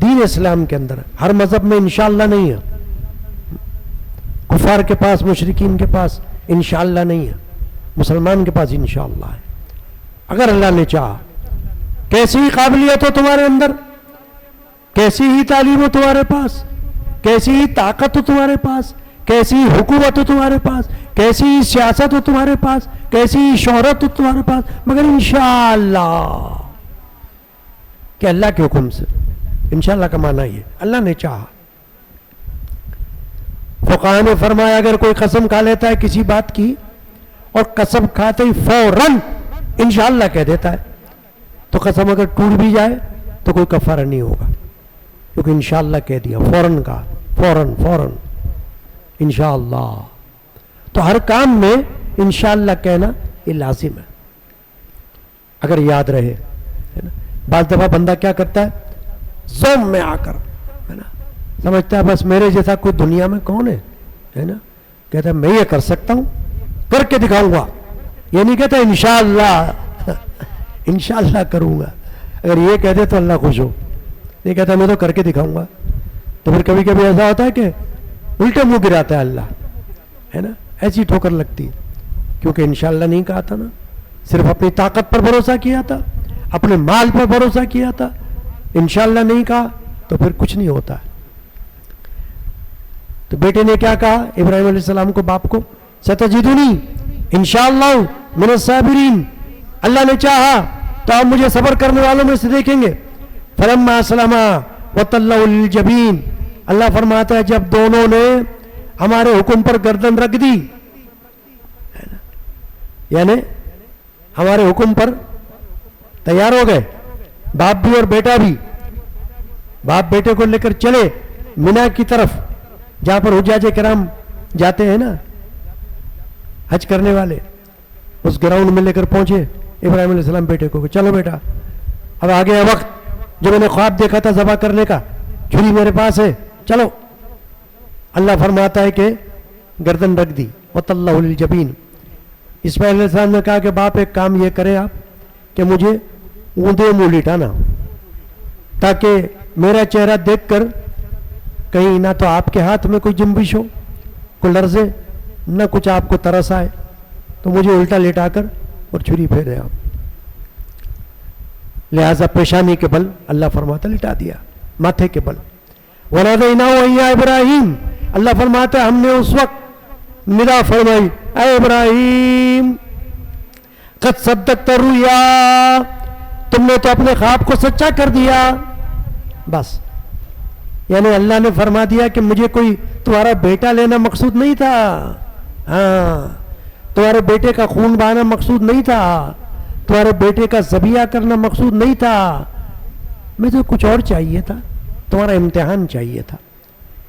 دین اسلام کے اندر ہر مذہب میں انشاءاللہ نہیں ہے. کفار کے پاس, مشرکین کے پاس انشاءاللہ نہیں ہے, مسلمان کے پاس انشاءاللہ ہے. اگر اللہ نے چاہا. کیسی ہی قابلیت ہو تمہارے اندر, کیسی ہی تعلیم ہو تمہارے پاس, کیسی ہی طاقت ہو تمہارے پاس, کیسی ہی حکومت ہو تمہارے پاس, کیسی ہی سیاست ہو تمہارے پاس, کیسی ہی شہرت ہو تمہارے پاس, مگر انشاءاللہ کہ اللہ کے حکم سے. انشاءاللہ کا معنی یہ اللہ نے چاہا. فقہاء نے فرمایا اگر کوئی قسم کھا لیتا ہے کسی بات کی اور قسم کھاتے ہی فوراً انشاءاللہ کہہ دیتا ہے تو قسم اگر ٹوٹ بھی جائے تو کوئی کفارہ نہیں ہوگا, کیونکہ انشاءاللہ کہہ دیا, فوراً کہا, فوراً انشاءاللہ. تو ہر کام میں انشاءاللہ کہنا یہ لازم ہے اگر یاد رہے, ہے نا. بعض دفعہ بندہ کیا کرتا ہے زوم میں آ کر, ہے نا, سمجھتا ہے بس میرے جیسا کوئی دنیا میں کون ہے نا, کہتا ہے میں یہ کر سکتا ہوں, کر کے دکھاؤں گا. یہ نہیں کہتا انشاءاللہ انشاءاللہ کروں گا. اگر یہ کہہ دے تو اللہ خوش ہو. یہ کہتا ہے میں تو کر کے دکھاؤں گا. تو پھر کبھی کبھی ایسا ہوتا ہے کہ الٹے منہ گراتا ہے اللہ، ہے نا، ایسی ٹھوکر لگتی ہے، کیونکہ انشاءاللہ نہیں کہا تھا نا، صرف اپنی طاقت پر بھروسہ کیا تھا، اپنے مال پر بھروسہ کیا تھا، انشاءاللہ نہیں کہا تو پھر کچھ نہیں ہوتا ہے۔ تو بیٹے نے کیا کہا ابراہیم علیہ السلام کو، باپ کو، ستجدنی انشاءاللہ من الصابرین، اللہ نے چاہا تو آپ مجھے صبر کرنے والوں میں سے دیکھیں گے۔ فلما اسلما وتلوا للجبین، اللہ فرماتا ہے جب دونوں نے ہمارے حکم پر گردن رکھ دی، یعنی ہمارے حکم پر تیار ہو گئے، باپ بھی اور بیٹا بھی، باپ بیٹے کو لے کر چلے مینا کی طرف جہاں پر حجاج کرام جاتے ہیں نا، حج کرنے والے، اس گراؤنڈ میں لے کر پہنچے ابراہیم علیہ السلام بیٹے کو، چلو بیٹا اب آ گیا وقت جو میں نے خواب دیکھا تھا ذبح کرنے کا، چھری میرے پاس ہے، چلو۔ اللہ فرماتا ہے کہ گردن رکھ دی، وَطَلَّهُ لِلْجَبِينِ۔ اسماعیل علیہ السلام نے کہا کہ باپ ایک کام یہ کرے آپ کہ مجھے اوندا منہ لٹانا، تاکہ میرا چہرہ دیکھ کر کہیں نہ تو آپ کے ہاتھ میں کوئی جنبش ہو، کوئی لرزے، نہ کچھ آپ کو ترس آئے، تو مجھے الٹا لٹا کر اور چھری پھیرے آپ، لہذا پیشانی کے بل اللہ فرماتا لٹا دیا، ماتھے کے بل۔ وَنَادَيْنَاهُ يَا إِبْرَاهِيمُ، اللہ فرماتا ہے ہم نے اس وقت ندا فرمائی، اے ابراہیم قد صدقت الرؤیا، تم نے تو اپنے خواب کو سچا کر دیا۔ بس یعنی اللہ نے فرما دیا کہ مجھے کوئی تمہارا بیٹا لینا مقصود نہیں تھا، ہاں تمہارے بیٹے کا خون بہانا مقصود نہیں تھا، تمہارے بیٹے کا ذبیحہ کرنا مقصود نہیں تھا، مجھے کچھ اور چاہیے تھا، تمہارا امتحان چاہیے تھا۔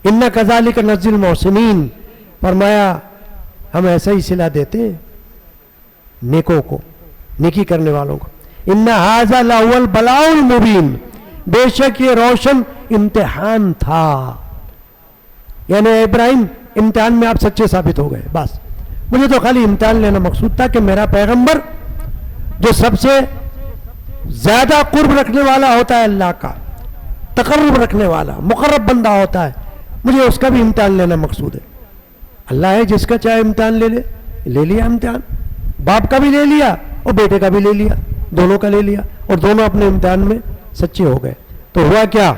اِنَّا كَذَلِكَ نَجْزِي الْمُحْسِنِينَ، فرمایا ہم ایسا ہی صلہ دیتے ہیں نیکوں کو، نیکی کرنے والوں کو۔ اِنَّ هَذَا لَهُوَ الْبَلَاءُ الْمُبِينُ، بے شک یہ روشن امتحان تھا، یعنی ابراہیم امتحان میں آپ سچے ثابت ہو گئے، بس مجھے تو خالی امتحان لینا مقصود تھا کہ میرا پیغمبر جو سب سے زیادہ قرب رکھنے والا ہوتا ہے اللہ کا، تقرب رکھنے والا مقرب بندہ ہوتا ہے، مجھے اس کا بھی امتحان لینا مقصود ہے۔ اللہ ہے جس کا چاہے امتحان لے لیا امتحان، باپ کا بھی لے لیا اور بیٹے کا بھی لے لیا، دونوں کا لے لیا، اور دونوں اپنے امتحان میں سچے ہو گئے۔ تو ہوا کیا،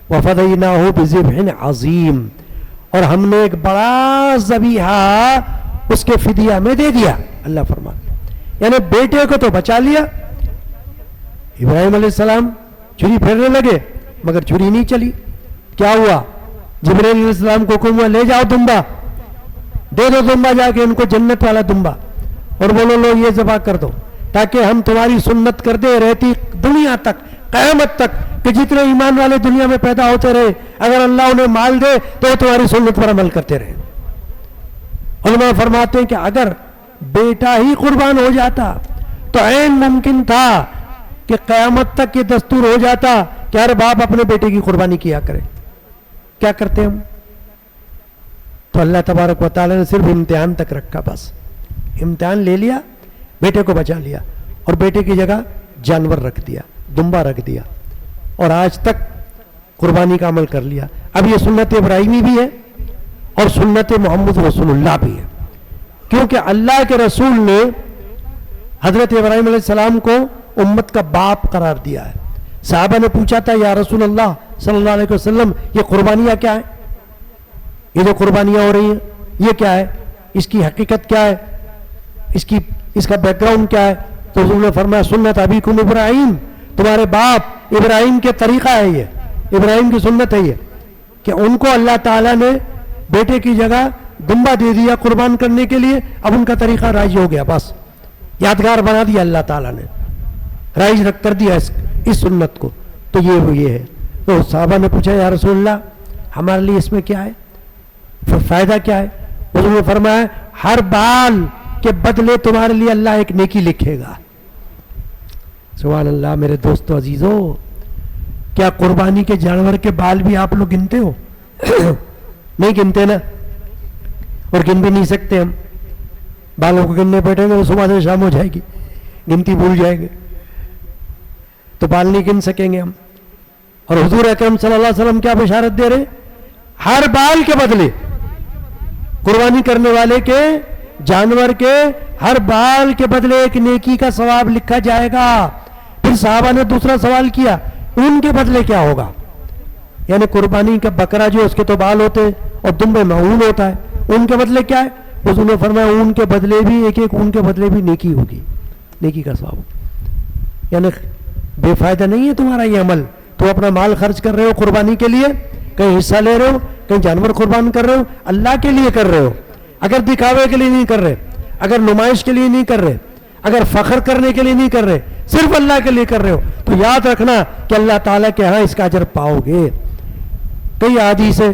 وَفَدَيْنَاهُ بِذِبْحٍ عَظِيمٍ، اور ہم نے ایک بڑا ذبیحہ اس کے فدیہ میں دے دیا، اللہ فرماتا، یعنی بیٹے کو تو بچا لیا۔ ابراہیم علیہ السلام چھری پھیرنے لگے مگر چھری نہیں چلی، کیا ہوا، جبرائیل علیہ السلام کو حکم ہوا لے جاؤ دمبا، دے دو دمبا جا کے ان کو، جنت والا دمبا، اور بولو لو یہ ذبح کر دو، تاکہ ہم تمہاری سنت کرتے رہتی دنیا تک، قیامت تک، کہ جتنے ایمان والے دنیا میں پیدا ہوتے رہے، اگر اللہ انہیں مال دے تو وہ تمہاری سنت پر عمل کرتے رہے۔ علماء فرماتے ہیں کہ اگر بیٹا ہی قربان ہو جاتا تو عین ممکن تھا کہ قیامت تک یہ دستور ہو جاتا کہ ہر باپ اپنے بیٹے کی قربانی کیا کرے۔ کیا کرتے ہم؟ تو اللہ تبارک و تعالی نے صرف امتحان تک رکھا، بس امتحان لے لیا، بیٹے کو بچا لیا، اور بیٹے کی جگہ جانور رکھ دیا، دمبا رکھ دیا، اور آج تک قربانی کا عمل کر لیا۔ اب یہ سنت ابراہیمی بھی ہے اور سنت محمد رسول اللہ بھی ہے، کیونکہ اللہ کے رسول نے حضرت ابراہیم علیہ السلام کو امت کا باپ قرار دیا ہے۔ صحابہ نے پوچھا تھا یا رسول اللہ صلی اللہ علیہ وسلم یہ قربانیاں کیا ہیں، یہ جو قربانیاں ہو رہی ہیں یہ کیا ہے، اس کی حقیقت کیا ہے، اس کا بیک گراؤنڈ کیا ہے؟ تو حضور نے فرمایا سنت ابیکم ابراہیم، تمہارے باپ ابراہیم کے طریقہ ہے، یہ ابراہیم کی سنت ہے یہ، کہ ان کو اللہ تعالیٰ نے بیٹے کی جگہ دمبا دے دیا قربان کرنے کے لیے، اب ان کا طریقہ رائج ہو گیا، بس یادگار بنا دیا اللہ تعالیٰ نے، رائج رکھ کر دیا اس سنت کو۔ تو یہ ہے۔ تو صحابہ نے پوچھا یا رسول اللہ ہمارے لیے اس میں کیا ہے، فائدہ کیا ہے؟ حضور نے فرمایا ہر بال کے بدلے تمہارے لیے اللہ ایک نیکی لکھے گا۔ سبحان اللہ۔ میرے دوستو عزیزو، کیا قربانی کے جانور کے بال بھی آپ لوگ گنتے ہو؟ نہیں گنتے نا، اور گن بھی نہیں سکتے ہم، بالوں کو گننے بیٹھیں گے تو صبح سے شام ہو جائے گی، گنتی بھول جائیں گے، تو بال نہیں گن سکیں گے ہم۔ اور حضور اکرم صلی اللہ علیہ وسلم کیا بشارت دے رہے؟ ہر بال کے بدلے قربانی کرنے والے کے جانور کے ہر بال کے بدلے ایک نیکی کا ثواب لکھا جائے گا. پھر صحابہ نے دوسرا سوال کیا اون کے بدلے کیا ہوگا؟ یعنی قربانی کا بکرا جو اس کے تو بال ہوتے ہیں اور دمبے میں اون ہوتا ہے, اون کے بدلے کیا ہے؟ حضور نے فرمایا اون کے بدلے بھی ایک اون کے بدلے بھی نیکی ہوگی, نیکی کا ثواب. یعنی بے فائدہ نہیں ہے تمہارا یہ عمل. تو اپنا مال خرچ کر رہے ہو قربانی کے لیے, کہیں حصہ لے رہے ہو, کہیں جانور قربان کر رہے ہو, اللہ کے لیے کر رہے ہو. اگر دکھاوے کے لیے نہیں کر رہے, اگر نمائش کے لیے نہیں کر رہے, اگر فخر کرنے کے لیے نہیں کر رہے, صرف اللہ کے لیے کر رہے ہو, تو یاد رکھنا کہ اللہ تعالیٰ کے ہاں اس کا اجر پاؤ گے. کئی حدیث ہے,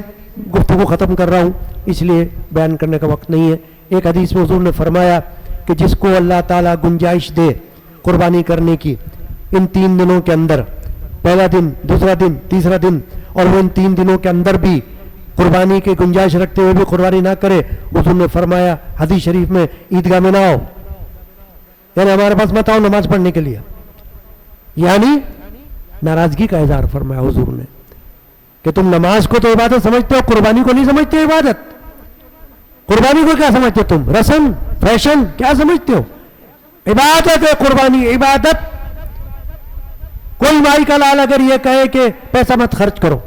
گفتگو ختم کر رہا ہوں اس لیے بیان کرنے کا وقت نہیں ہے. ایک حدیث میں حضور نے فرمایا کہ جس کو اللہ تعالیٰ گنجائش دے قربانی کرنے کی ان 3 دنوں کے اندر, پہلا دن, دوسرا دن, تیسرا دن, اور وہ ان 3 دنوں کے اندر بھی قربانی کی گنجائش رکھتے ہوئے بھی قربانی نہ کرے, حضور نے فرمایا حدیث شریف میں عیدگاہ میں نہ آؤ, یعنی ہمارے پاس مت آؤ نماز پڑھنے کے لیے. یعنی ناراضگی کا اظہار فرمایا حضور نے کہ تم نماز کو تو عبادت سمجھتے ہو, قربانی کو نہیں سمجھتے عبادت. قربانی کو کیا سمجھتے تم؟ رسم, فیشن, کیا سمجھتے ہو؟ عبادت ہے قربانی, عبادت. کوئی مائی کا لال اگر یہ کہے کہ پیسہ مت خرچ کرو,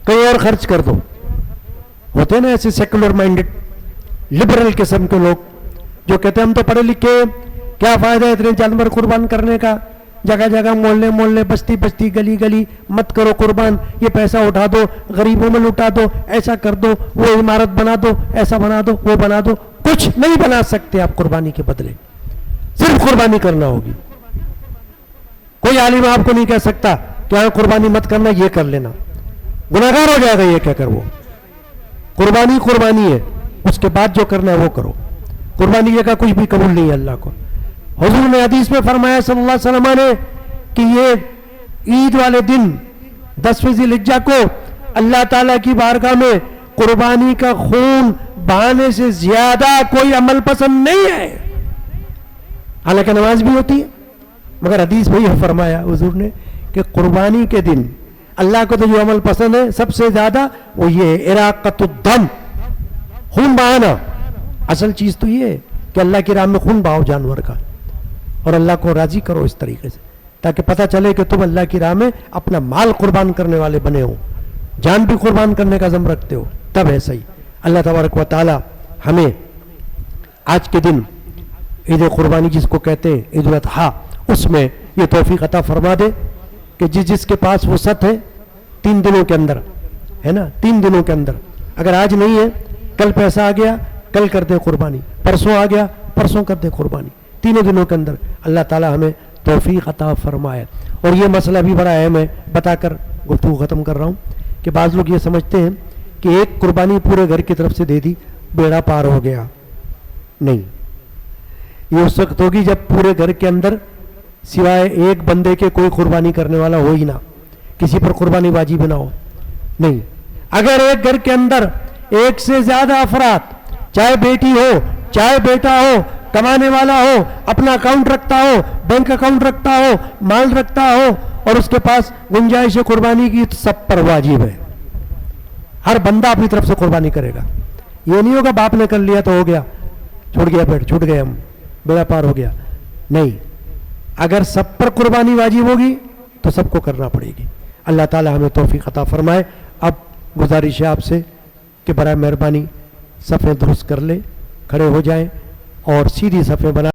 کہیں اور خرچ کر دو, ہوتے نا ایسے سیکولر مائنڈڈ لبرل قسم کے لوگ جو کہتے ہیں ہم تو پڑھے لکھے, کیا فائدہ ہے اتنے جانور قربان کرنے کا, جگہ جگہ محلے محلے بستی بستی گلی گلی مت کرو قربان, یہ پیسہ اٹھا دو غریبوں میں لٹا دو, ایسا کر دو, وہ عمارت بنا دو, ایسا بنا دو, وہ بنا دو. کچھ نہیں بنا سکتے آپ قربانی کے بدلے, صرف قربانی کرنا ہوگی. کوئی عالم آپ کو نہیں کہہ سکتا کہ ہاں قربانی مت کرنا, یہ کر لینا, گناہگار ہو جائے گا یہ کہہ کر. وہ قربانی قربانی ہے, اس کے بعد جو کرنا ہے وہ کرو. قربانی کا کچھ بھی قبول نہیں ہے اللہ کو. حضور نے حدیث میں فرمایا صلی اللہ علیہ وسلم نے کہ یہ عید والے دن 10ویں ذی الحجہ کو اللہ تعالیٰ کی بارگاہ میں قربانی کا خون بہانے سے زیادہ کوئی عمل پسند نہیں ہے. حالانکہ نماز بھی ہوتی ہے, مگر حدیث میں یہ فرمایا حضور نے کہ قربانی کے دن اللہ کو تو جو عمل پسند ہے سب سے زیادہ وہ یہ ہے اراقۃ الدم, خون بہانا. اصل چیز تو یہ ہے کہ اللہ کی راہ میں خون بہاؤ جانور کا, اور اللہ کو راضی کرو اس طریقے سے, تاکہ پتہ چلے کہ تم اللہ کی راہ میں اپنا مال قربان کرنے والے بنے ہو, جان بھی قربان کرنے کا عزم رکھتے ہو. تب ہے صحیح. اللہ تبارک و تعالی ہمیں آج کے دن عید قربانی جس کو کہتے ہیں عید الاضحیٰ, اس میں یہ توفیق عطا فرما دے کہ جس کے پاس وسعت ہے 3 دنوں کے اندر, ہے نا, 3 دنوں کے اندر, اگر آج نہیں ہے کل پیسہ آ گیا کل کر دے قربانی, پرسوں آ گیا پرسوں کر دے قربانی, 3 دنوں کے اندر اللہ تعالی ہمیں توفیق عطا فرمائے. اور یہ مسئلہ بھی بڑا اہم ہے, بتا کر گفتگو ختم کر رہا ہوں کہ بعض لوگ یہ سمجھتے ہیں کہ ایک قربانی پورے گھر کی طرف سے دے دی بیڑا پار ہو گیا. نہیں, یہ اس وقت ہوگی جب پورے گھر کے اندر سوائے ایک بندے کے کوئی قربانی کرنے والا ہو ہی نہ, کسی پر قربانی واجب نہ ہو. نہیں, اگر ایک گھر کے اندر ایک سے زیادہ افراد, چاہے بیٹی ہو چاہے بیٹا ہو, کمانے والا ہو, اپنا اکاؤنٹ رکھتا ہو, بینک اکاؤنٹ رکھتا ہو, مال رکھتا ہو, اور اس کے پاس گنجائش قربانی کی, تو سب پر واجب ہے. ہر بندہ اپنی طرف سے قربانی کرے گا. یہ نہیں ہوگا باپ نے کر لیا تو ہو گیا, چھوٹ گیا پیٹ, چھوٹ گئے ہم, بیڑا پار ہو گیا. نہیں, اگر سب پر قربانی واجب ہوگی تو سب کو کرنا پڑے گی. اللہ تعالی ہمیں توفیق عطا فرمائے. اب گزارش ہے آپ سے کہ برائے مہربانی صفیں درست کر لیں, کھڑے ہو جائیں اور سیدھی صفیں بنا